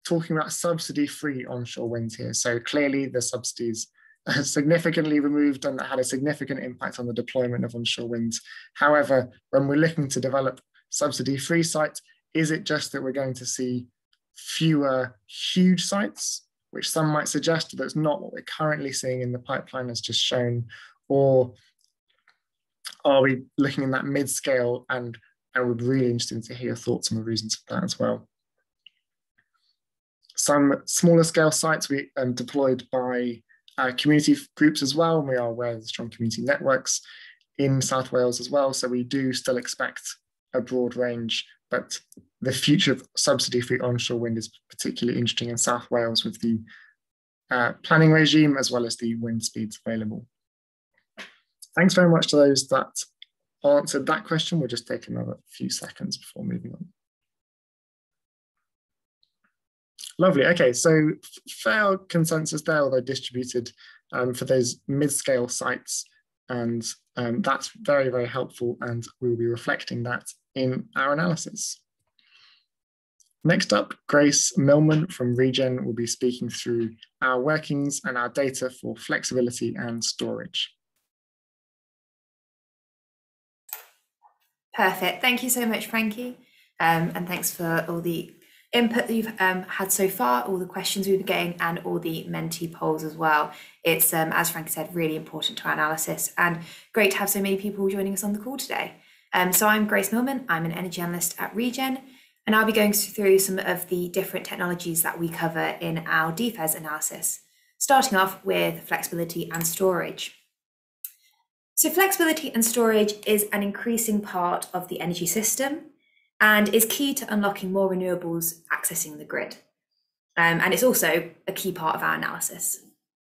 Speaker 1: talking about subsidy-free onshore wind here. So clearly the subsidies are significantly removed, and that had a significant impact on the deployment of onshore wind. However, when we're looking to develop subsidy-free sites, is it just that we're going to see fewer huge sites, which some might suggest that's not what we're currently seeing in the pipeline as just shown, or are we looking in that mid-scale? And we're really interested to hear your thoughts on the reasons for that as well. Some smaller scale sites we deployed by community groups as well, and we are aware of the strong community networks in South Wales as well. So we do still expect a broad range, but the future of subsidy-free onshore wind is particularly interesting in South Wales with the planning regime as well as the wind speeds available. Thanks very much to those that answered that question. We'll just take another few seconds before moving on. Lovely. Okay, so fair consensus there, although distributed for those mid-scale sites, and that's very, very helpful, and we'll be reflecting that in our analysis. Next up, Grace Millman from Regen will be speaking through our workings and our data for flexibility and storage.
Speaker 3: Perfect. Thank you so much, Frankie. And thanks for all the input that you've had so far, all the questions we've been getting, and all the Menti polls as well. It's, as Frankie said, really important to our analysis, and great to have so many people joining us on the call today. So I'm Grace Millman. I'm an energy analyst at Regen, and I'll be going through some of the different technologies that we cover in our DFES analysis, starting off with flexibility and storage. So flexibility and storage is an increasing part of the energy system and is key to unlocking more renewables accessing the grid. And it's also a key part of our analysis.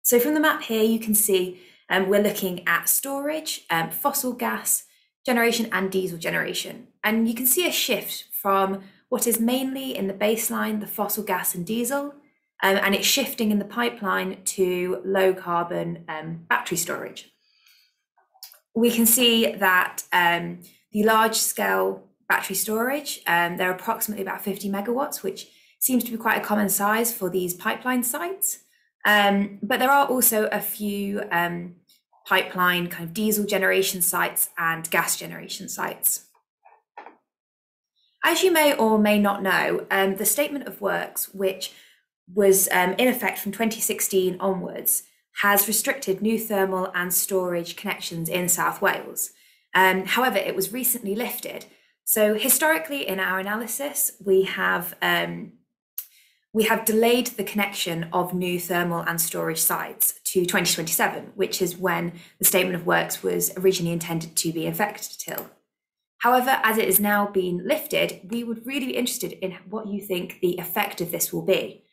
Speaker 3: So from the map here, you can see we're looking at storage, fossil gas generation and diesel generation. And you can see a shift from what is mainly in the baseline, the fossil gas and diesel, and it's shifting in the pipeline to low carbon battery storage. We can see that the large scale battery storage, they're approximately about 50 megawatts, which seems to be quite a common size for these pipeline sites. But there are also a few pipeline kind of diesel generation sites and gas generation sites. As you may or may not know, the statement of works, which was in effect from 2016 onwards, has restricted new thermal and storage connections in South Wales. However, it was recently lifted. So historically in our analysis, we have delayed the connection of new thermal and storage sites to 2027, which is when the statement of works was originally intended to be effected till. However, as it is now been lifted, we would really be interested in what you think the effect of this will be.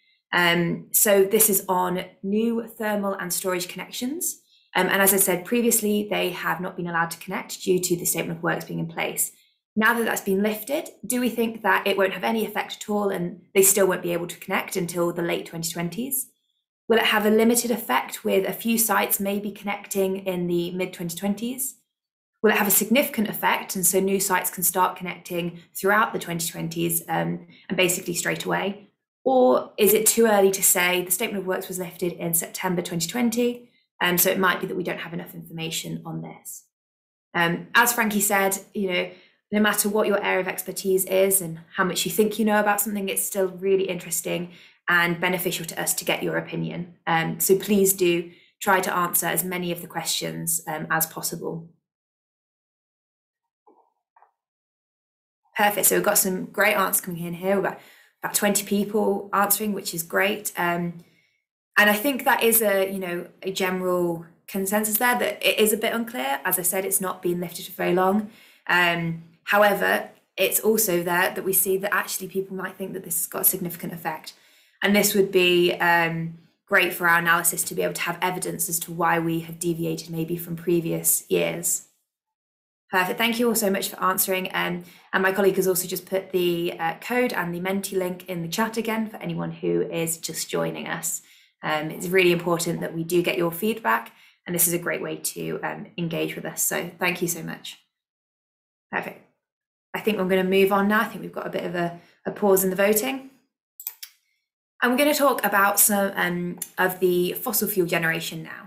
Speaker 3: So this is on new thermal and storage connections. And as I said previously, they have not been allowed to connect due to the statement of works being in place. Now that that's been lifted, do we think that it won't have any effect at all and they still won't be able to connect until the late 2020s? Will it have a limited effect with a few sites maybe connecting in the mid 2020s? Will it have a significant effect and so new sites can start connecting throughout the 2020s and basically straight away? Or is it too early to say? The statement of works was lifted in September 2020, so it might be that we don't have enough information on this. As Frankie said, no matter what your area of expertise is and how much you think you know about something, it's still really interesting and beneficial to us to get your opinion. So please do try to answer as many of the questions as possible. Perfect, so we've got some great answers coming in here. We've got about 20 people answering, which is great. And I think that is a general consensus there that it is a bit unclear. As I said, it's not been lifted for very long. However, it's also there that we see that actually people might think that this has got a significant effect. And this would be great for our analysis to be able to have evidence as to why we have deviated maybe from previous years. Perfect. Thank you all so much for answering. And my colleague has also just put the code and the Menti link in the chat again for anyone who is just joining us. It's really important that we do get your feedback, and this is a great way to engage with us. So thank you so much. Perfect. I think I'm going to move on now. I think we've got a bit of a pause in the voting. And we're going to talk about some of the fossil fuel generation now.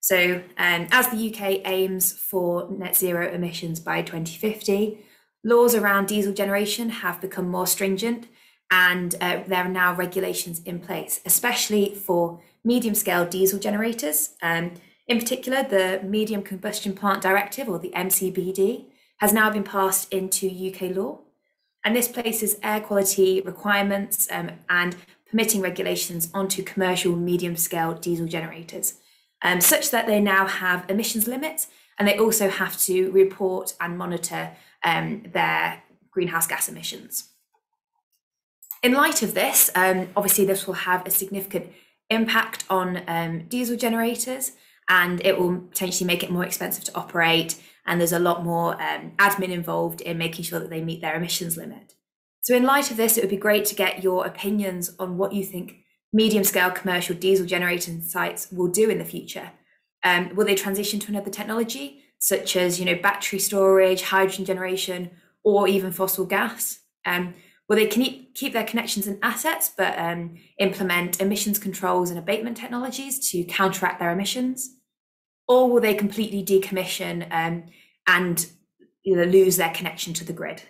Speaker 3: So as the UK aims for net zero emissions by 2050, laws around diesel generation have become more stringent, and there are now regulations in place, especially for medium scale diesel generators. In particular, the Medium Combustion Plant Directive, or the MCBD, has now been passed into UK law. And this places air quality requirements and permitting regulations onto commercial medium scale diesel generators. Such that they now have emissions limits, and they also have to report and monitor their greenhouse gas emissions. In light of this, obviously this will have a significant impact on diesel generators, and it will potentially make it more expensive to operate, and there's a lot more admin involved in making sure that they meet their emissions limit. So in light of this, it would be great to get your opinions on what you think medium-scale commercial diesel generating sites will do in the future. Will they transition to another technology, such as battery storage, hydrogen generation, or even fossil gas? Will Will they keep their connections and assets, but implement emissions controls and abatement technologies to counteract their emissions? Or will they completely decommission and lose their connection to the grid?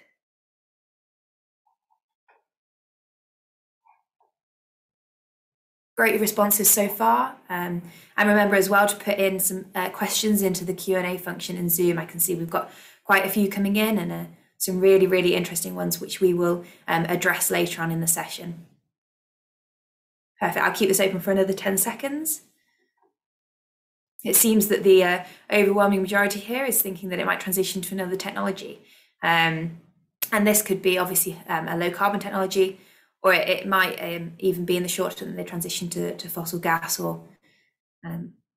Speaker 3: Great responses so far. And remember as well to put in some questions into the Q&A function in Zoom. I can see we've got quite a few coming in, and some really, really interesting ones, which we will address later on in the session. Perfect. I'll keep this open for another 10 seconds. It seems that the overwhelming majority here is thinking that it might transition to another technology. And this could be obviously a low carbon technology, or it might even be in the short term that they transition to fossil gas or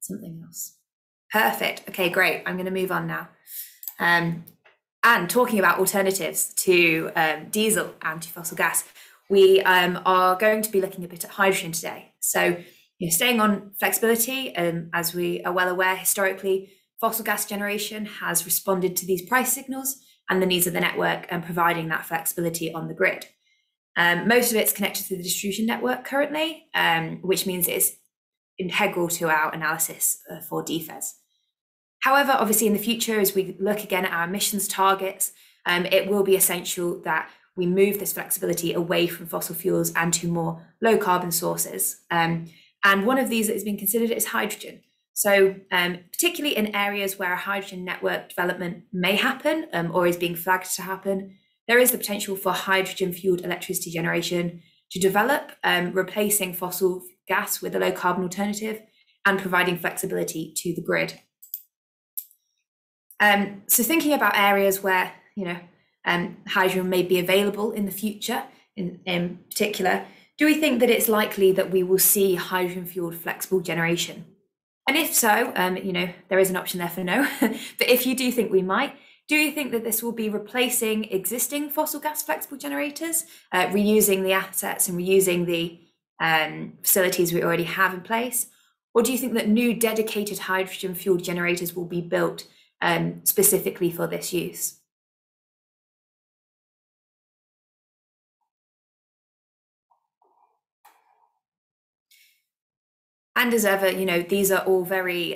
Speaker 3: something else. Perfect. Okay, great. I'm going to move on now. And talking about alternatives to diesel and to fossil gas, we are going to be looking a bit at hydrogen today. So, staying on flexibility, as we are well aware, historically, fossil gas generation has responded to these price signals and the needs of the network and providing that flexibility on the grid. Most of it's connected to the distribution network currently, which means it's integral to our analysis for DFES. However, obviously in the future, as we look again at our emissions targets, it will be essential that we move this flexibility away from fossil fuels and to more low carbon sources. And one of these that has been considered is hydrogen. So particularly in areas where a hydrogen network development may happen or is being flagged to happen, there is the potential for hydrogen fueled electricity generation to develop, replacing fossil gas with a low carbon alternative and providing flexibility to the grid. So thinking about areas where hydrogen may be available in the future, in particular, do we think that it's likely that we will see hydrogen fueled flexible generation? And if so, there is an option there for no. But if you do think we might, do you think that this will be replacing existing fossil gas flexible generators, reusing the assets and reusing the facilities we already have in place? Or do you think that new dedicated hydrogen fueled generators will be built specifically for this use? And as ever, these are all very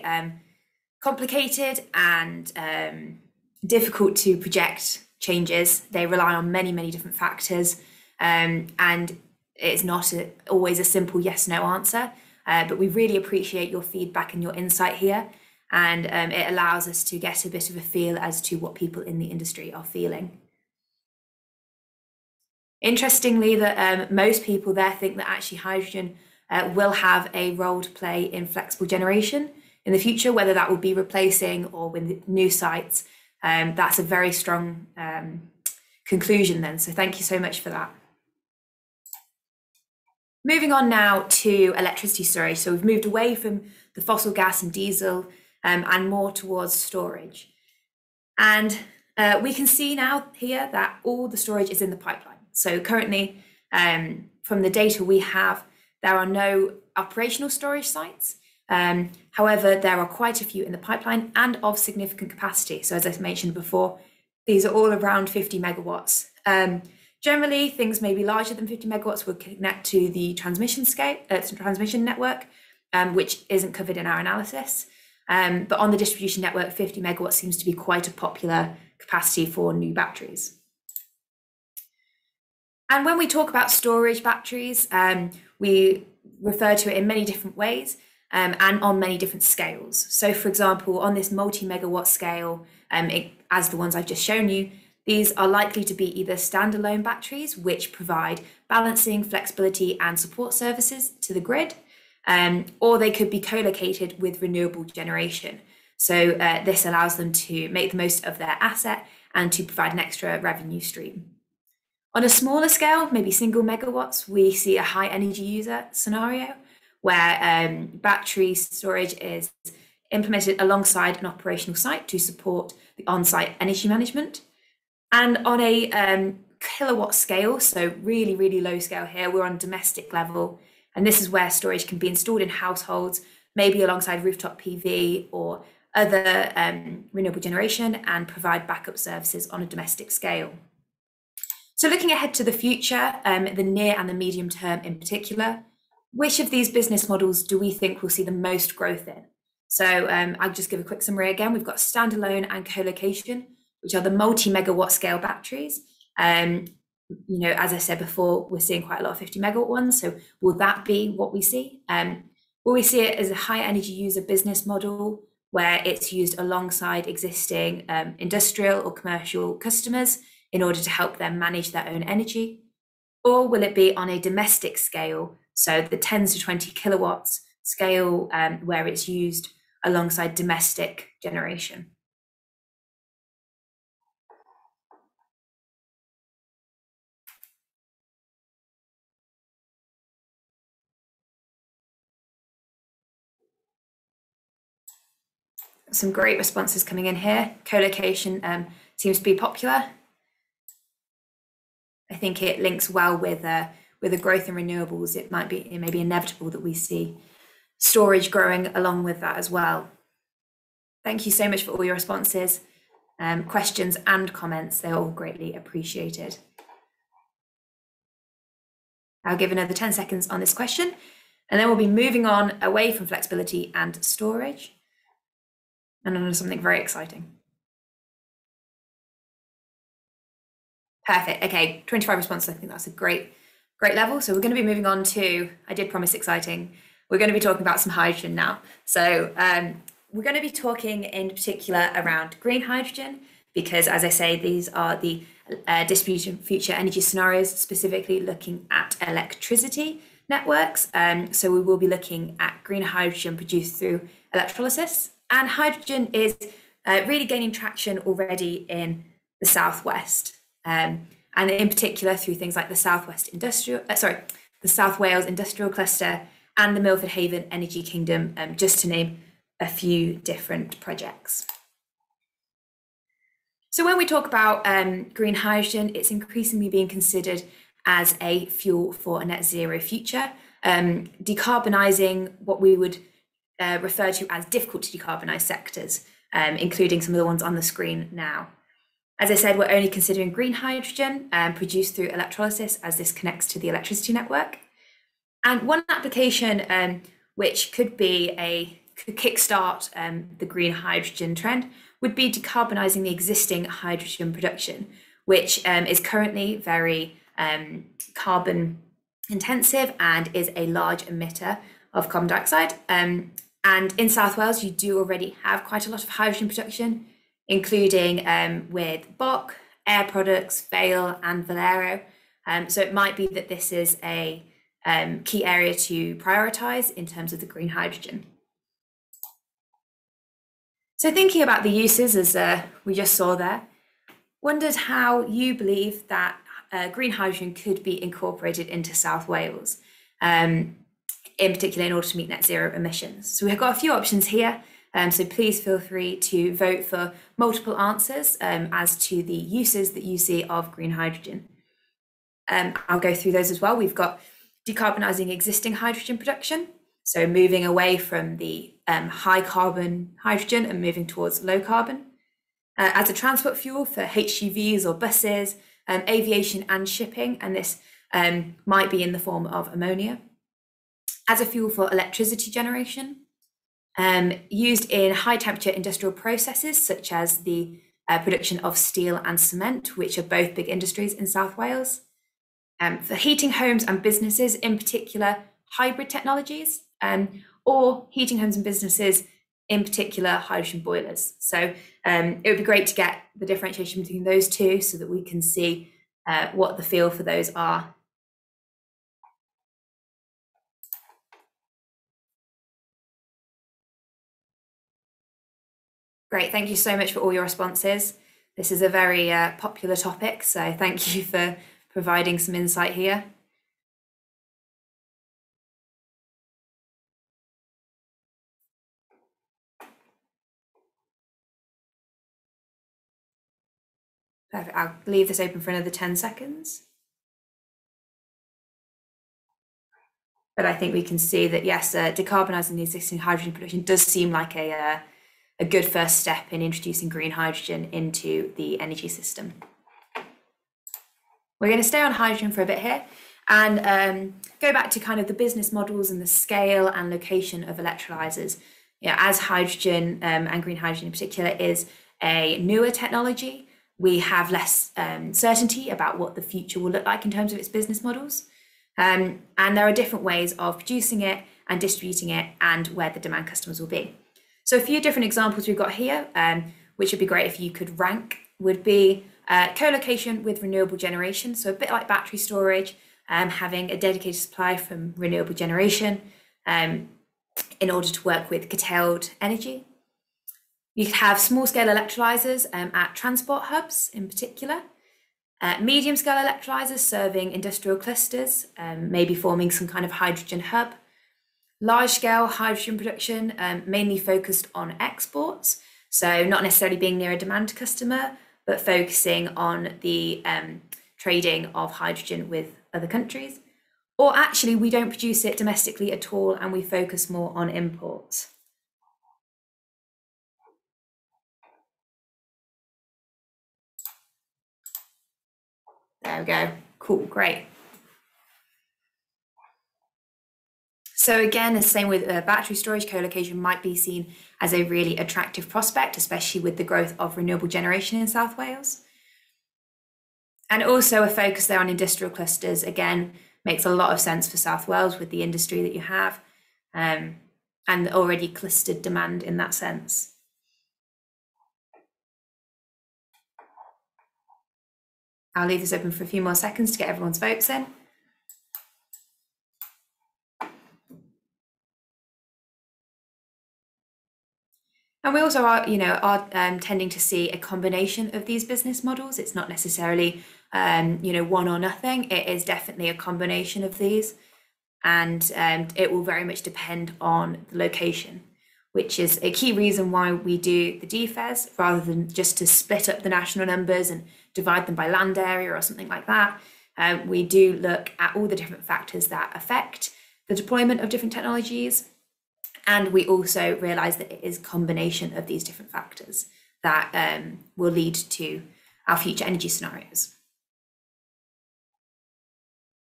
Speaker 3: complicated and difficult to project changes. They rely on many, many different factors, and it's not always a simple yes/no answer. But we really appreciate your feedback and your insight here, and it allows us to get a bit of a feel as to what people in the industry are feeling. Interestingly, that most people there think that actually hydrogen will have a role to play in flexible generation in the future, whether that will be replacing or with new sites. That's a very strong conclusion then. So thank you so much for that. Moving on now to electricity storage. So we've moved away from the fossil gas and diesel and more towards storage. And we can see now here that all the storage is in the pipeline. So currently, from the data we have, there are no operational storage sites. However, there are quite a few in the pipeline and of significant capacity. So as I mentioned before, these are all around 50 megawatts. Generally, things may be larger than 50 megawatts will connect to the transmission network, which isn't covered in our analysis. But on the distribution network, 50 megawatts seems to be quite a popular capacity for new batteries. And when we talk about storage batteries, we refer to it in many different ways and on many different scales. So for example, on this multi-megawatt scale, as the ones I've just shown you, these are likely to be either standalone batteries, which provide balancing, flexibility and support services to the grid, or they could be co-located with renewable generation. So this allows them to make the most of their asset and to provide an extra revenue stream. On a smaller scale, maybe single megawatts, we see a high energy user scenario where battery storage is implemented alongside an operational site to support the on-site energy management. And on a kilowatt scale, so really, really low scale here, we're on domestic level. And this is where storage can be installed in households, maybe alongside rooftop PV or other renewable generation, and provide backup services on a domestic scale. So looking ahead to the future, the near and the medium term in particular, which of these business models do we think will see the most growth in? So I'll just give a quick summary again. We've got standalone and co-location, which are the multi-megawatt scale batteries. As I said before, we're seeing quite a lot of 50 megawatt ones. So will that be what we see? Will we see it as a high energy user business model where it's used alongside existing industrial or commercial customers in order to help them manage their own energy? Or will it be on a domestic scale, so the 10 to 20 kilowatts scale, where it's used alongside domestic generation? Some great responses coming in here. Co-location seems to be popular. I think it links well with the growth in renewables. It may be inevitable that we see storage growing along with that as well. Thank you so much for all your responses, questions and comments. They're all greatly appreciated. I'll give another 10 seconds on this question, and then we'll be moving on away from flexibility and storage and on to something very exciting. Perfect. Okay, 25 responses. I think that's a great level. So we're going to be moving on to, I did promise exciting, we're going to be talking about some hydrogen now. So we're going to be talking in particular around green hydrogen, because as I say, these are the distributed future energy scenarios, specifically looking at electricity networks. So we will be looking at green hydrogen produced through electrolysis. And hydrogen is really gaining traction already in the Southwest. And in particular through things like the the South Wales Industrial Cluster and the Milford Haven Energy Kingdom, just to name a few different projects. So when we talk about green hydrogen, it's increasingly being considered as a fuel for a net zero future, decarbonising what we would refer to as difficult to decarbonise sectors, including some of the ones on the screen now. As I said, we're only considering green hydrogen produced through electrolysis, as this connects to the electricity network. And one application which could kickstart the green hydrogen trend would be decarbonising the existing hydrogen production, which is currently very carbon intensive and is a large emitter of carbon dioxide. And in South Wales, you do already have quite a lot of hydrogen production, including with Bock, Air Products, Vale and Valero. So it might be that this is a key area to prioritise in terms of the green hydrogen. So thinking about the uses, as we just saw there, wondered how you believe that green hydrogen could be incorporated into South Wales, in particular in order to meet net zero emissions. So we've got a few options here. So please feel free to vote for multiple answers as to the uses that you see of green hydrogen. I'll go through those as well. We've got decarbonising existing hydrogen production, so moving away from the high carbon hydrogen and moving towards low carbon. As a transport fuel for HGVs or buses, aviation and shipping, and this might be in the form of ammonia. As a fuel for electricity generation, used in high temperature industrial processes such as the production of steel and cement, which are both big industries in South Wales. For heating homes and businesses, in particular hybrid technologies, or heating homes and businesses, in particular hydrogen boilers. So it would be great to get the differentiation between those two so that we can see what the feel for those are. Great, thank you so much for all your responses. This is a very popular topic, so thank you for providing some insight here. Perfect, I'll leave this open for another 10 seconds. But I think we can see that, yes, decarbonising the existing hydrogen production does seem like a good first step in introducing green hydrogen into the energy system. We're going to stay on hydrogen for a bit here and go back to kind of the business models and the scale and location of electrolyzers. As hydrogen and green hydrogen in particular is a newer technology, we have less certainty about what the future will look like in terms of its business models. And there are different ways of producing it and distributing it and where the demand customers will be. So a few different examples we've got here, which would be great if you could rank, would be co-location with renewable generation. So a bit like battery storage, having a dedicated supply from renewable generation in order to work with curtailed energy. You could have small scale electrolyzers at transport hubs in particular. Medium scale electrolyzers serving industrial clusters, maybe forming some kind of hydrogen hub. Large scale hydrogen production, mainly focused on exports. So not necessarily being near a demand customer, but focusing on the trading of hydrogen with other countries. Or actually, we don't produce it domestically at all, and we focus more on imports. There we go. Cool, great. So again, the same with battery storage, co-location might be seen as a really attractive prospect, especially with the growth of renewable generation in South Wales. And also a focus there on industrial clusters, again, makes a lot of sense for South Wales with the industry that you have and already clustered demand in that sense. I'll leave this open for a few more seconds to get everyone's votes in. And we also are tending to see a combination of these business models. It's not necessarily, one or nothing. It is definitely a combination of these. And it will very much depend on the location, which is a key reason why we do the DFES rather than just to split up the national numbers and divide them by land area or something like that. We do look at all the different factors that affect the deployment of different technologies. And we also realise that it is a combination of these different factors that will lead to our future energy scenarios.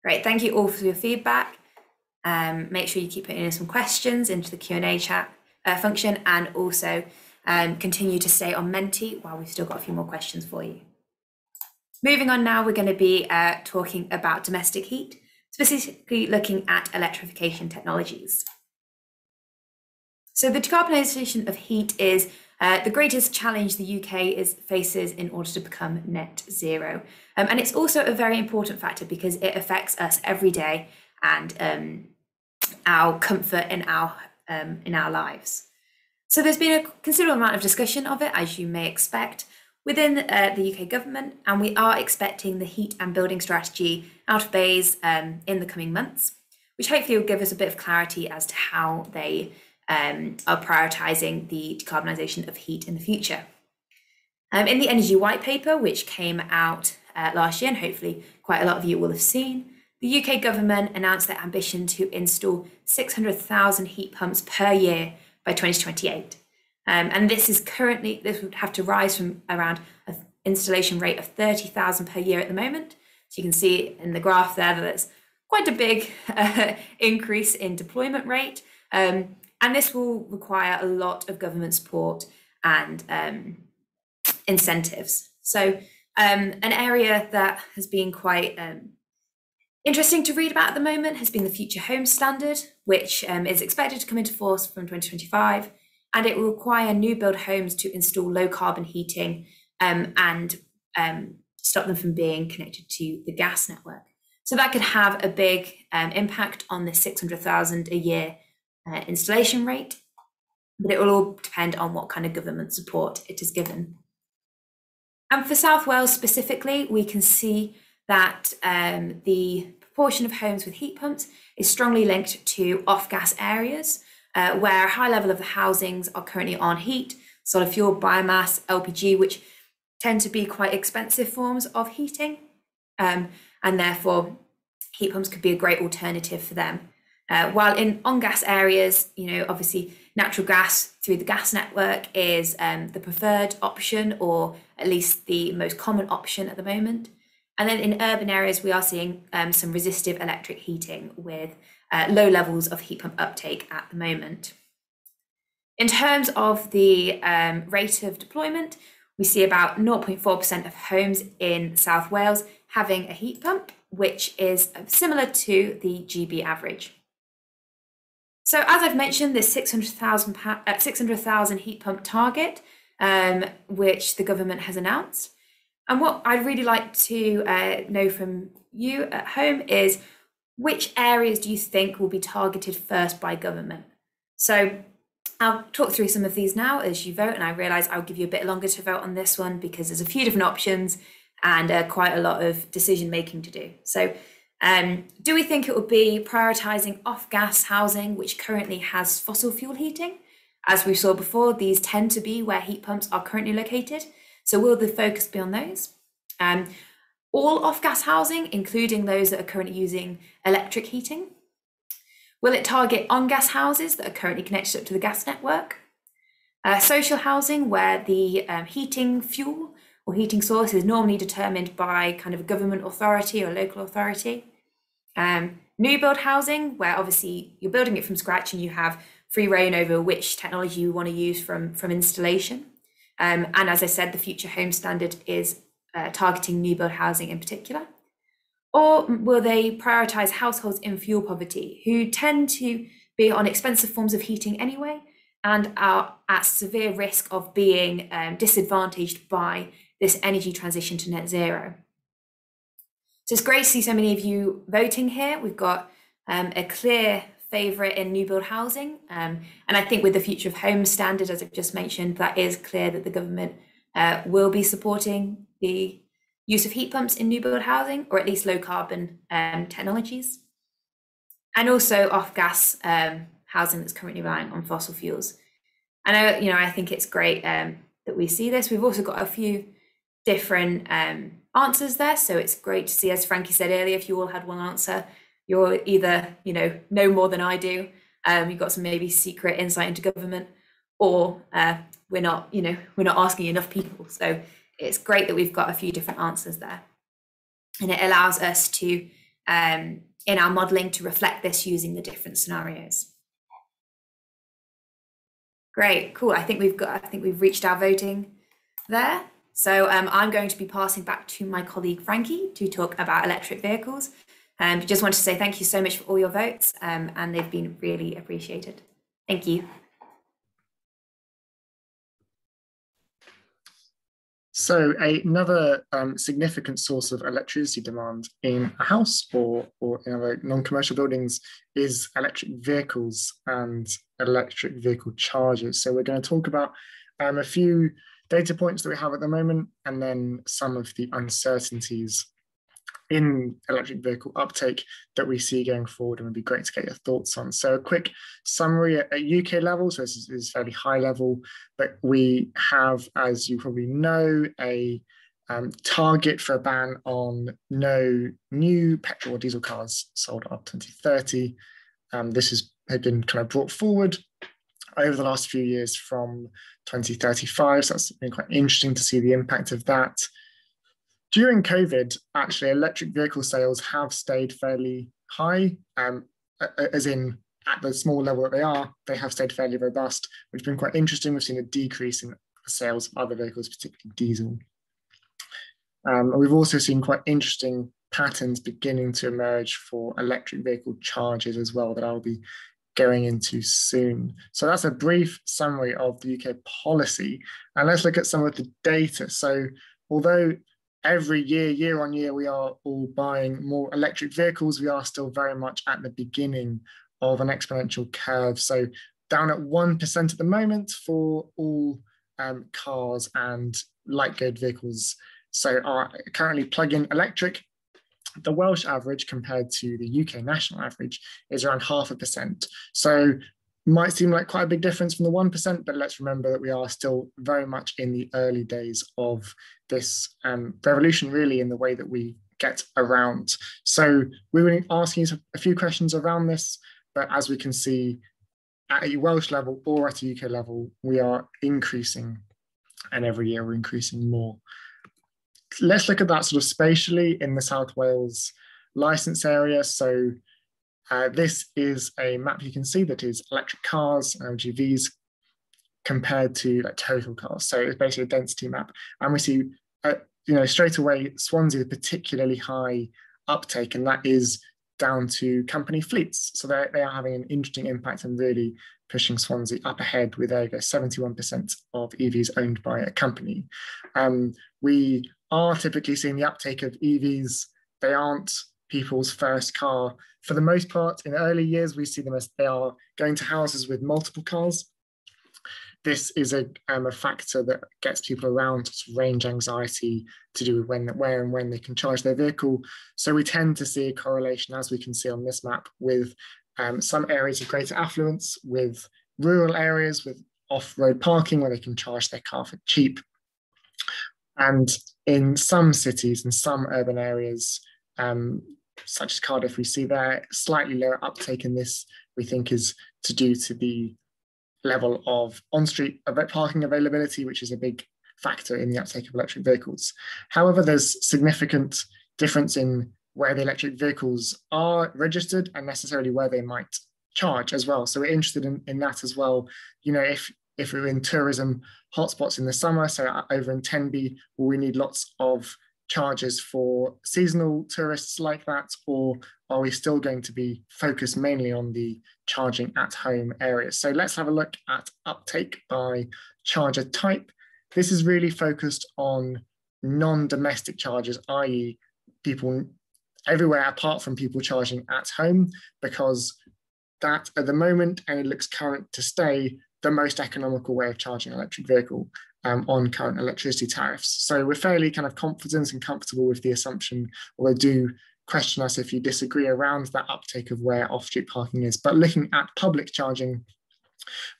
Speaker 3: Great, thank you all for your feedback. Make sure you keep putting in some questions into the Q&A chat function, and also continue to stay on Menti while we've still got a few more questions for you. Moving on now, we're going to be talking about domestic heat, specifically looking at electrification technologies. So the decarbonisation of heat is the greatest challenge the UK faces in order to become net zero. And it's also a very important factor because it affects us every day and our comfort in our lives. So there's been a considerable amount of discussion of it, as you may expect, within the UK government, and we are expecting the heat and building strategy out of BEIS in the coming months, which hopefully will give us a bit of clarity as to how they are prioritising the decarbonisation of heat in the future. In the Energy White Paper, which came out last year, and hopefully quite a lot of you will have seen, the UK government announced their ambition to install 600,000 heat pumps per year by 2028. And this would have to rise from around an installation rate of 30,000 per year at the moment. So you can see in the graph there that there's quite a big increase in deployment rate. And this will require a lot of government support and incentives. So an area that has been quite interesting to read about at the moment has been the Future Homes Standard, which is expected to come into force from 2025, and it will require new build homes to install low carbon heating and stop them from being connected to the gas network. So that could have a big impact on the 600,000 a year installation rate, but it will all depend on what kind of government support it is given. And for South Wales specifically, we can see that the proportion of homes with heat pumps is strongly linked to off-gas areas, where a high level of the housings are currently on heat, solar fuel, biomass, LPG, which tend to be quite expensive forms of heating, and therefore heat pumps could be a great alternative for them. While in on-gas areas, obviously natural gas through the gas network is the preferred option, or at least the most common option at the moment. And then in urban areas, we are seeing some resistive electric heating with low levels of heat pump uptake at the moment. In terms of the rate of deployment, we see about 0.4% of homes in South Wales having a heat pump, which is similar to the GB average. So as I've mentioned, this 600,000 heat pump target, which the government has announced. And what I'd really like to know from you at home is, which areas do you think will be targeted first by government? So I'll talk through some of these now as you vote, and I realise I'll give you a bit longer to vote on this one because there's a few different options and quite a lot of decision making to do. So do we think it will be prioritising off-gas housing, which currently has fossil fuel heating? As we saw before, these tend to be where heat pumps are currently located. So will the focus be on those? All off-gas housing, including those that are currently using electric heating? Will it target on-gas houses that are currently connected up to the gas network? Social housing, where the heating fuel or heating source is normally determined by kind of a government authority or local authority. New build housing, where obviously you're building it from scratch and you have free reign over which technology you want to use from installation. And as I said, the Future Home Standard is targeting new build housing in particular. Or will they prioritise households in fuel poverty, who tend to be on expensive forms of heating anyway and are at severe risk of being disadvantaged by this energy transition to net zero? So it's great to see so many of you voting here. We've got a clear favourite in new build housing. And I think with the Future of Home Standard, as I've just mentioned, that is clear that the government will be supporting the use of heat pumps in new build housing, or at least low carbon technologies. And also off-gas housing that's currently relying on fossil fuels. And I think it's great that we see this. We've also got a few different answers there. So it's great to see, as Frankie said earlier, if you all had one answer, you're either, know more than I do, you've got some maybe secret insight into government, or we're not asking enough people. So it's great that we've got a few different answers there. And it allows us to, in our modelling, to reflect this using the different scenarios. Great, cool. I think we've reached our voting there. So I'm going to be passing back to my colleague Frankie to talk about electric vehicles. Just want to say thank you so much for all your votes, and they've been really appreciated. Thank you.
Speaker 1: So another significant source of electricity demand in a house or in other non-commercial buildings is electric vehicles and electric vehicle chargers. So we're going to talk about a few data points that we have at the moment, and then some of the uncertainties in electric vehicle uptake that we see going forward, and it would be great to get your thoughts on. So a quick summary at UK level, so this is fairly high level, but we have, as you probably know, a target for a ban on no new petrol or diesel cars sold after 2030. This has been kind of brought forward over the last few years from 2035, so that's been quite interesting to see the impact of that. During COVID, actually, electric vehicle sales have stayed fairly high, as in at the small level that they have stayed fairly robust, which has been quite interesting. We've seen a decrease in sales of other vehicles, particularly diesel. We've also seen quite interesting patterns beginning to emerge for electric vehicle chargers as well that I'll be going into soon. So that's a brief summary of the UK policy. And let's look at some of the data. So although every year on year, we are all buying more electric vehicles, we are still very much at the beginning of an exponential curve. So down at 1% at the moment for all cars and light good vehicles. So are currently plug-in electric. The Welsh average compared to the UK national average is around 0.5%. So might seem like quite a big difference from the 1%, but let's remember that we are still very much in the early days of this revolution, really, in the way that we get around. So we were asking you a few questions around this, but as we can see, at a Welsh level or at a UK level, we are increasing, and every year we're increasing more. let's look at that sort of spatially in the South Wales licence area. So this is a map you can see that is electric cars, LGVs, compared to like total cars. So it's basically a density map. And we see, straight away, Swansea is particularly high uptake, and that is down to company fleets. So they are having an interesting impact and really pushing Swansea up ahead with 71% of EVs owned by a company. We are typically seeing the uptake of EVs. They aren't people's first car. For the most part, in early years, we see them as they are going to houses with multiple cars. This is a factor that gets people around range anxiety to do with where and when they can charge their vehicle. So we tend to see a correlation, as we can see on this map, with some areas of greater affluence, with rural areas, with off-road parking where they can charge their car for cheap. And in some cities and some urban areas, such as Cardiff, we see there slightly lower uptake in this, we think is to do to the level of on-street parking availability, which is a big factor in the uptake of electric vehicles. However, there's significant difference in where the electric vehicles are registered and necessarily where they might charge as well. So we're interested in that as well. If we're in tourism hotspots in the summer, so over in Tenby, will we need lots of charges for seasonal tourists like that, or are we still going to be focused mainly on the charging at home areas? So let's have a look at uptake by charger type. This is really focused on non-domestic chargers, i.e. people everywhere apart from people charging at home, because that at the moment, and it looks current to stay, the most economical way of charging an electric vehicle on current electricity tariffs. So we're fairly kind of confident and comfortable with the assumption, although do question us if you disagree around that uptake of where off-street parking is. But looking at public charging,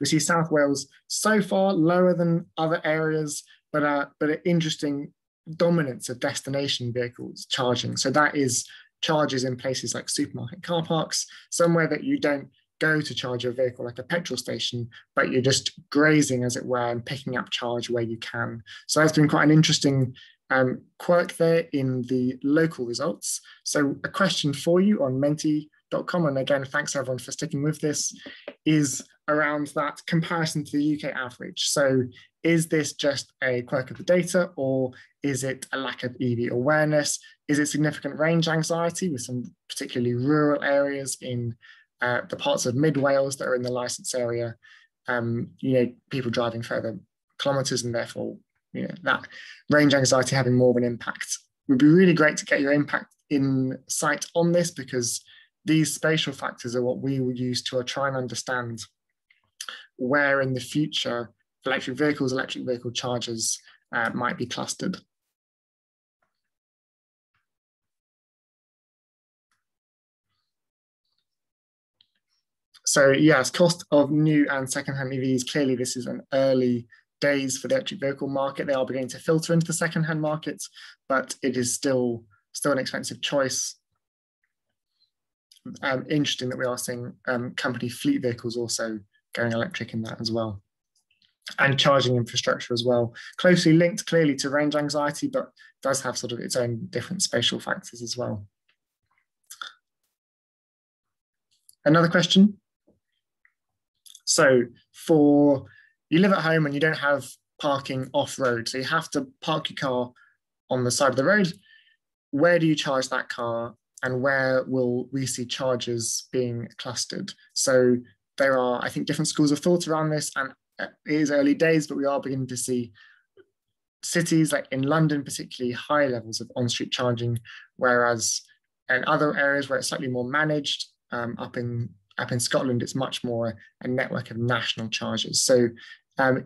Speaker 1: we see South Wales so far lower than other areas, but an interesting dominance of destination vehicles charging. So that is charges in places like supermarket car parks, somewhere that you don't go to charge your vehicle like a petrol station, but you're just grazing, as it were, and picking up charge where you can. So that's been quite an interesting quirk there in the local results. So a question for you on menti.com, and again, thanks everyone for sticking with this, is around that comparison to the UK average. So is this just a quirk of the data, or is it a lack of EV awareness? Is it significant range anxiety with some particularly rural areas in the parts of mid Wales that are in the licence area, people driving further kilometres and therefore, that range anxiety having more of an impact? It would be really great to get your impact insight on this, because these spatial factors are what we will use to try and understand where in the future electric vehicle chargers might be clustered. So yes, cost of new and second-hand EVs, clearly this is an early days for the electric vehicle market. They are beginning to filter into the second-hand markets, but it is still an expensive choice. Interesting that we are seeing company fleet vehicles also going electric in that as well. And charging infrastructure as well, closely linked clearly to range anxiety, but does have sort of its own different spatial factors as well. Another question? So you live at home and you don't have parking off-road, so you have to park your car on the side of the road. Where do you charge that car, and where will we see chargers being clustered? So there are, I think, different schools of thought around this, and it is early days, but we are beginning to see cities like in London, particularly high levels of on-street charging, whereas in other areas where it's slightly more managed, up in Scotland, it's much more a network of national chargers. So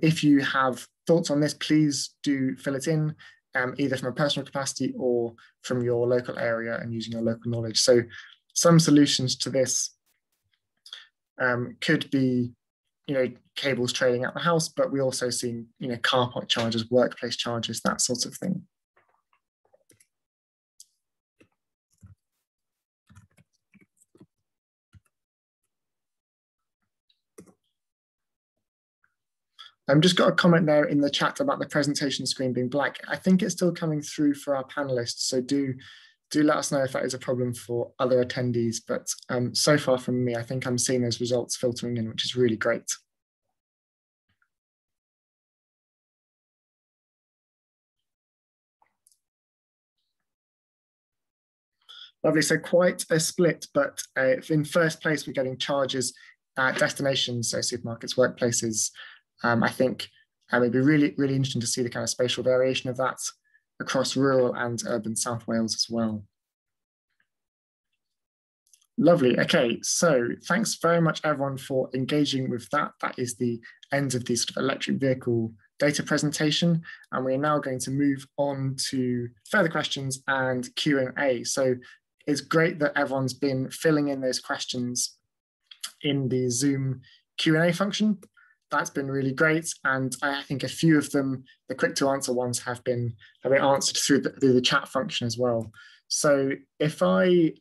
Speaker 1: if you have thoughts on this, please do fill it in, either from a personal capacity or from your local area and using your local knowledge. So some solutions to this could be, cables trailing out the house, but we also see, car park chargers, workplace chargers, that sort of thing. I've just got a comment there in the chat about the presentation screen being black. I think it's still coming through for our panelists, so do let us know if that is a problem for other attendees. But so far from me, I think I'm seeing those results filtering in, which is really great. Lovely, so quite a split, but in first place, we're getting charges at destinations, so supermarkets, workplaces. I think it'd be really interesting to see the kind of spatial variation of that across rural and urban South Wales as well. Lovely. Okay, so thanks very much everyone for engaging with that. That is the end of the sort of electric vehicle data presentation, and we're now going to move on to further questions and Q&A. So it's great that everyone's been filling in those questions in the Zoom Q&A function. That's been really great, and I think a few of them, the quick to answer ones, have been answered through the chat function as well. So if I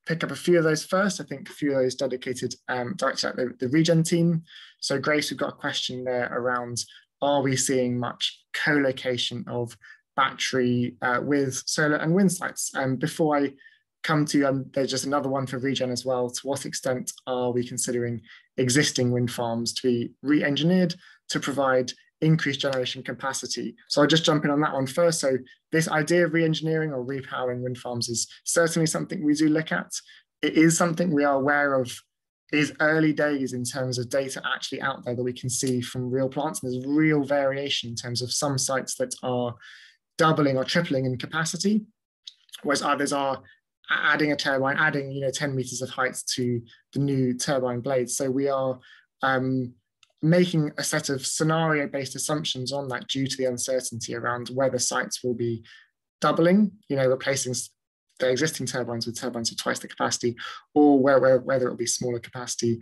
Speaker 1: pick up a few of those first, I think a few of those dedicated directly at the Regen team. So Grace, we've got a question there around, are we seeing much co-location of battery with solar and wind sites? And before I come to, there's just another one for Regen as well. To what extent are we considering existing wind farms to be re-engineered to provide increased generation capacity? So I'll just jump in on that one first. So this idea of re-engineering or repowering wind farms is certainly something we do look at. It is something we are aware of is early days in terms of data actually out there that we can see from real plants. And there's real variation in terms of some sites that are doubling or tripling in capacity, whereas others are adding a turbine, adding 10 meters of height to the new turbine blades. So we are making a set of scenario-based assumptions on that due to the uncertainty around whether sites will be doubling, replacing their existing turbines with turbines of twice the capacity, or whether it will be smaller capacity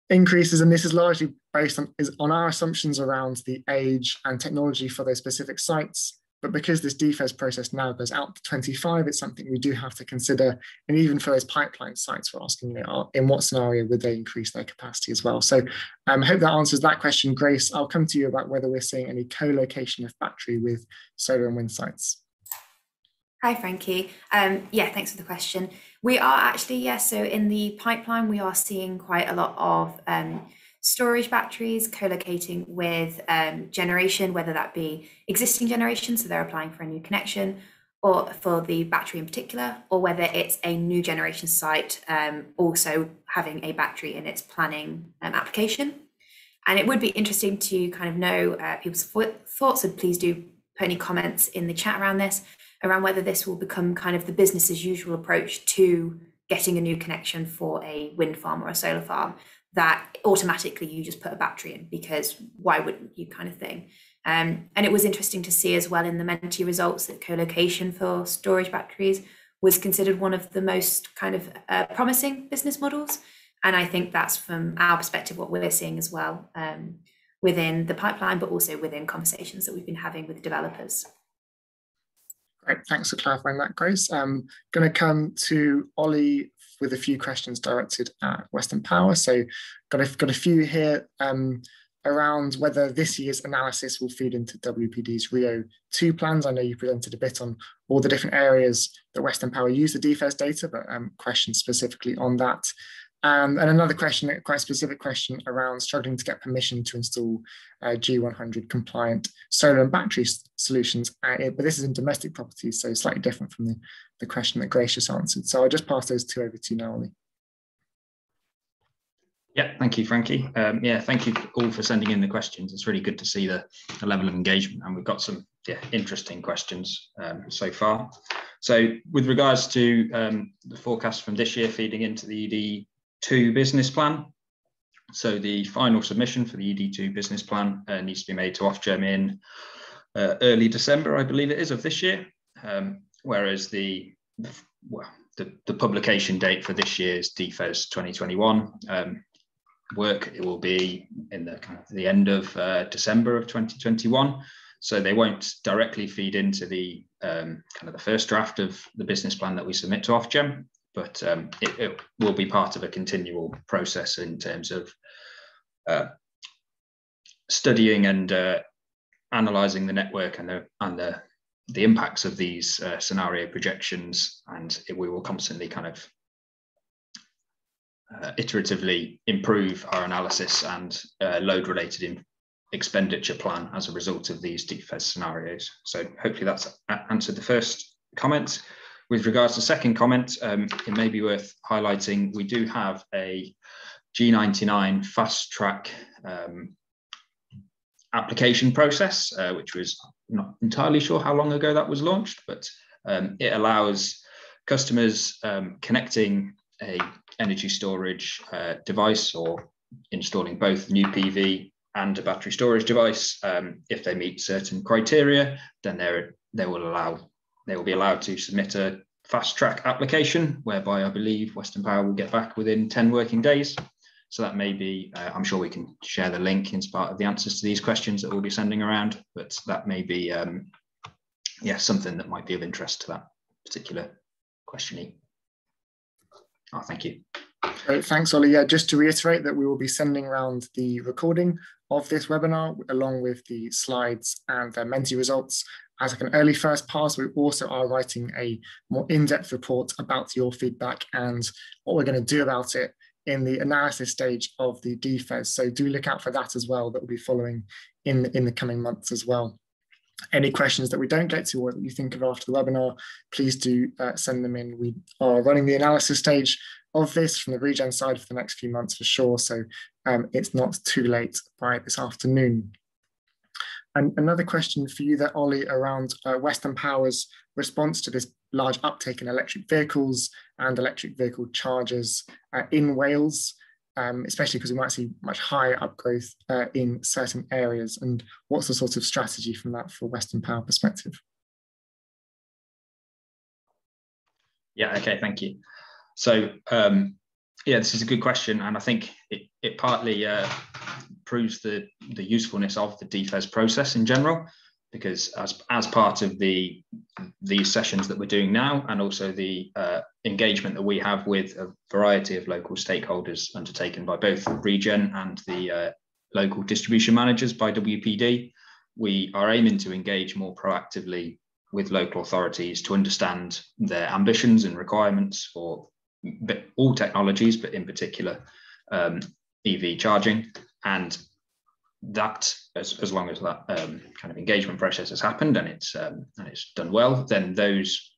Speaker 1: increases. And this is largely based on our assumptions around the age and technology for those specific sites. But because this DFES process now goes out to 25, it's something we do have to consider. And even for those pipeline sites, we're asking, in what scenario would they increase their capacity as well? So I hope that answers that question. Grace, I'll come to you about whether we're seeing any co-location of battery with solar and wind sites.
Speaker 3: Hi, Frankie. Yeah, thanks for the question. We are actually, yes, so in the pipeline, we are seeing quite a lot of storage batteries co-locating with generation, whether that be existing generation, so they're applying for a new connection, or for the battery in particular, or whether it's a new generation site also having a battery in its planning application. And it would be interesting to kind of know people's thoughts, and please do put any comments in the chat around this, around whether this will become kind of the business as usual approach to getting a new connection for a wind farm or a solar farm, that automatically you just put a battery in, because why wouldn't you, kind of thing. And it was interesting to see as well in the Menti results that co-location for storage batteries was considered one of the most kind of promising business models. And I think that's, from our perspective, what we're seeing as well within the pipeline, but also within conversations that we've been having with developers.
Speaker 1: Great, thanks for clarifying that, Grace. I'm going to come to Ollie with a few questions directed at Western Power. So got a few here around whether this year's analysis will feed into WPD's RIIO-2 plans. I know you presented a bit on all the different areas that Western Power use the DFES data, but questions specifically on that. And another question, quite a specific question around struggling to get permission to install G100 compliant solar and battery solutions. But this is in domestic properties, so slightly different from the question that Grace just answered. So I'll just pass those two over to you now, Ollie.
Speaker 2: Yeah, thank you, Frankie. Yeah, thank you all for sending in the questions. It's really good to see the level of engagement, and we've got some interesting questions so far. So with regards to the forecast from this year feeding into the ED2 business plan, so the final submission for the ED2 business plan needs to be made to Ofgem in early December, I believe it is, of this year, whereas the publication date for this year's DFES 2021 work, it will be in the end of December of 2021. So they won't directly feed into the the first draft of the business plan that we submit to Ofgem, but it will be part of a continual process in terms of studying and analysing the network and the impacts of these scenario projections, and we will constantly kind of iteratively improve our analysis and load-related expenditure plan as a result of these DFES scenarios. So hopefully that's answered the first comment. With regards to the second comment, it may be worth highlighting we do have a G99 fast track application process, which was not entirely sure how long ago that was launched, but it allows customers connecting a energy storage device or installing both new PV and a battery storage device. If they meet certain criteria, then they will be allowed to submit a fast track application, whereby I believe Western Power will get back within 10 working days. So that may be, I'm sure we can share the link in part of the answers to these questions that we'll be sending around, but that may be, something that might be of interest to that particular questionee. Oh, thank you.
Speaker 1: Great, thanks, Ollie. Yeah, just to reiterate that we will be sending around the recording of this webinar along with the slides and the Menti results as like an early first pass. We also are writing a more in-depth report about your feedback and what we're going to do about it in the analysis stage of the DFES. So do look out for that as well. That will be following in the coming months as well. Any questions that we don't get to or that you think of after the webinar, please do send them in. We are running the analysis stage of this from the Regen side for the next few months for sure. So it's not too late by this afternoon. And another question for you there, Ollie, around Western Power's response to this large uptake in electric vehicles and electric vehicle chargers in Wales, especially because we might see much higher upgrowth in certain areas. And what's the sort of strategy from that for Western Power perspective?
Speaker 2: Yeah, okay, thank you. So this is a good question, and I think it partly proves the usefulness of the DFES process in general, because as part of these sessions that we're doing now, and also the engagement that we have with a variety of local stakeholders undertaken by both Regen and the local distribution managers by WPD, we are aiming to engage more proactively with local authorities to understand their ambitions and requirements for all technologies, but in particular EV charging. And that, as long as that kind of engagement process has happened and it's done well, then those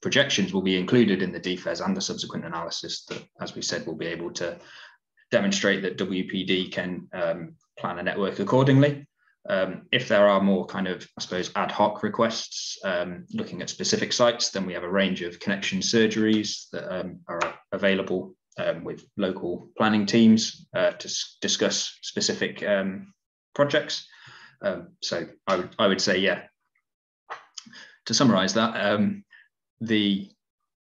Speaker 2: projections will be included in the DFES and the subsequent analysis that, as we said, will be able to demonstrate that WPD can plan a network accordingly. If there are more kind of, I suppose, ad hoc requests looking at specific sites, then we have a range of connection surgeries that are available with local planning teams to discuss specific projects. So I would say, yeah, to summarize that, the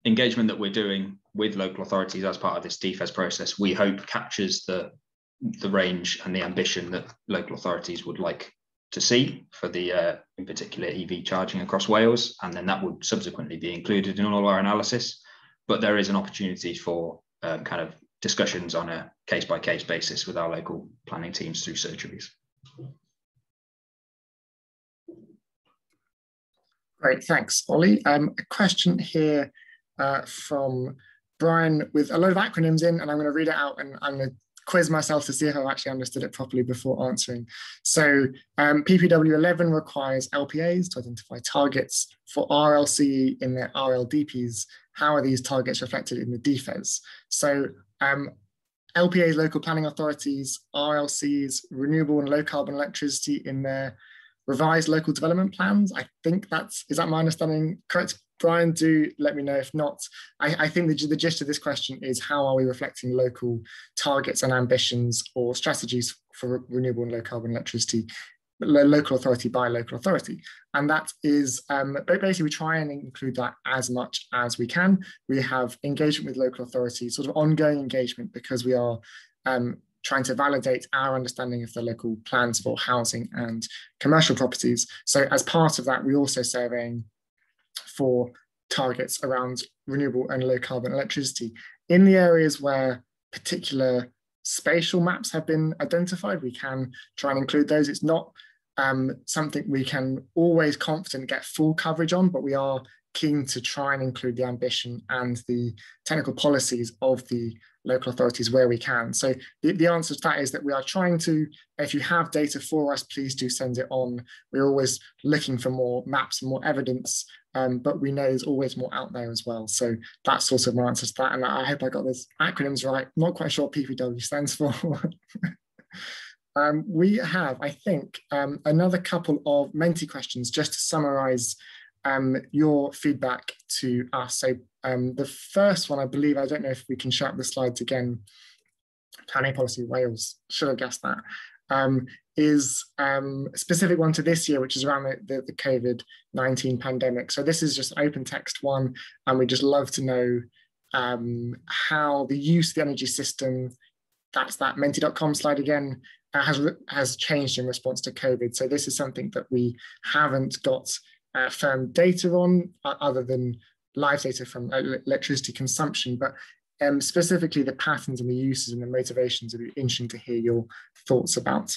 Speaker 2: engagement that we're doing with local authorities as part of this DFES process, we hope captures the range and the ambition that local authorities would like to see for the, in particular, EV charging across Wales, and then that would subsequently be included in all our analysis. But there is an opportunity for kind of discussions on a case-by-case basis with our local planning teams through surgeries.
Speaker 1: Great, thanks, Ollie. A question here from Brian with a load of acronyms in, and I'm going to read it out and I'm going to quiz myself to see if I've actually understood it properly before answering. So PPW 11 requires LPAs to identify targets for RLCE in their RLDPs. How are these targets reflected in the DFES? So LPAs, local planning authorities, RLCs, renewable and low carbon electricity in their revised local development plans. I think is that my understanding correct? Brian, do let me know if not. I think the gist of this question is, how are we reflecting local targets and ambitions or strategies for renewable and low carbon electricity, local authority by local authority? And that is, basically we try and include that as much as we can. We have engagement with local authorities, sort of ongoing engagement, because we are trying to validate our understanding of the local plans for housing and commercial properties. So as part of that, we're also surveying for targets around renewable and low carbon electricity in the areas where particular spatial maps have been identified, we can try and include those. It's not something we can always confident get full coverage on, but we are keen to try and include the ambition and the technical policies of the local authorities where we can. So the answer to that is that we are trying to, if you have data for us, please do send it on. We're always looking for more maps and more evidence, but we know there's always more out there as well. So that's sort of my answer to that. And I hope I got those acronyms right. I'm not quite sure what PPW stands for. We have, I think, another couple of Menti questions just to summarize your feedback to us. So the first one, I believe, I don't know if we can show up the slides again, Planning Policy Wales, should have guessed that, is a specific one to this year, which is around the COVID-19 pandemic. So this is just an open text one, and we just love to know how the use of the energy system, that's that menti.com slide again, has changed in response to COVID. So this is something that we haven't got firm data on, other than live data from electricity consumption, but specifically the patterns and the uses and the motivations. It'd be interesting to hear your thoughts about.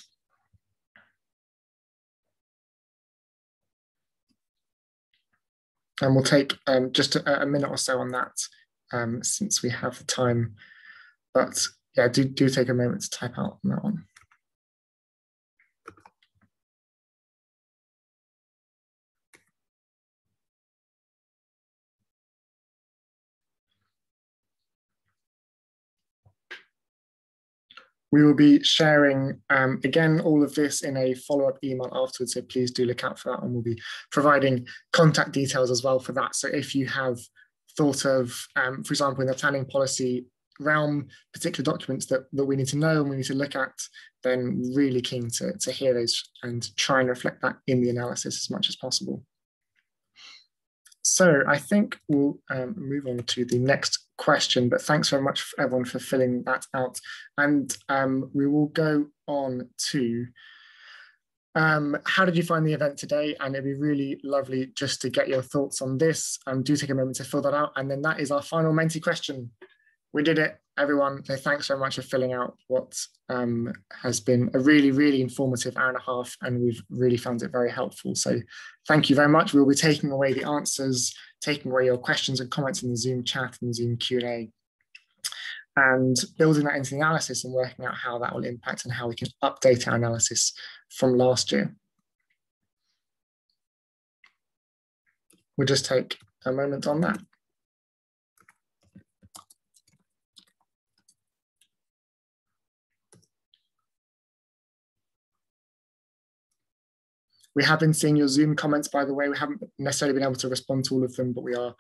Speaker 1: And we'll take just a minute or so on that since we have the time. But yeah, do take a moment to type out on that one. We will be sharing, again, all of this in a follow-up email afterwards, so please do look out for that, and we'll be providing contact details as well for that. So if you have thought of, for example, in the planning policy realm, particular documents that we need to know and we need to look at, then really keen to hear those and try and reflect that in the analysis as much as possible. So I think we'll move on to the next question, but thanks very much everyone for filling that out. And we will go on to how did you find the event today? And it'd be really lovely just to get your thoughts on this. Do take a moment to fill that out. And then that is our final Menti question. We did it, everyone. So thanks very much for filling out what has been a really, really informative hour and a half, and we've really found it very helpful. So thank you very much. We'll be taking away the answers, taking away your questions and comments in the Zoom chat and Zoom Q&A, and building that into the analysis and working out how that will impact and how we can update our analysis from last year. We'll just take a moment on that. We have been seeing your Zoom comments, by the way. We haven't necessarily been able to respond to all of them, but we are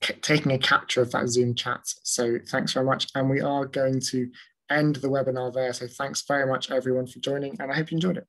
Speaker 1: taking a capture of that Zoom chat. So thanks very much. And we are going to end the webinar there. So thanks very much, everyone, for joining, and I hope you enjoyed it.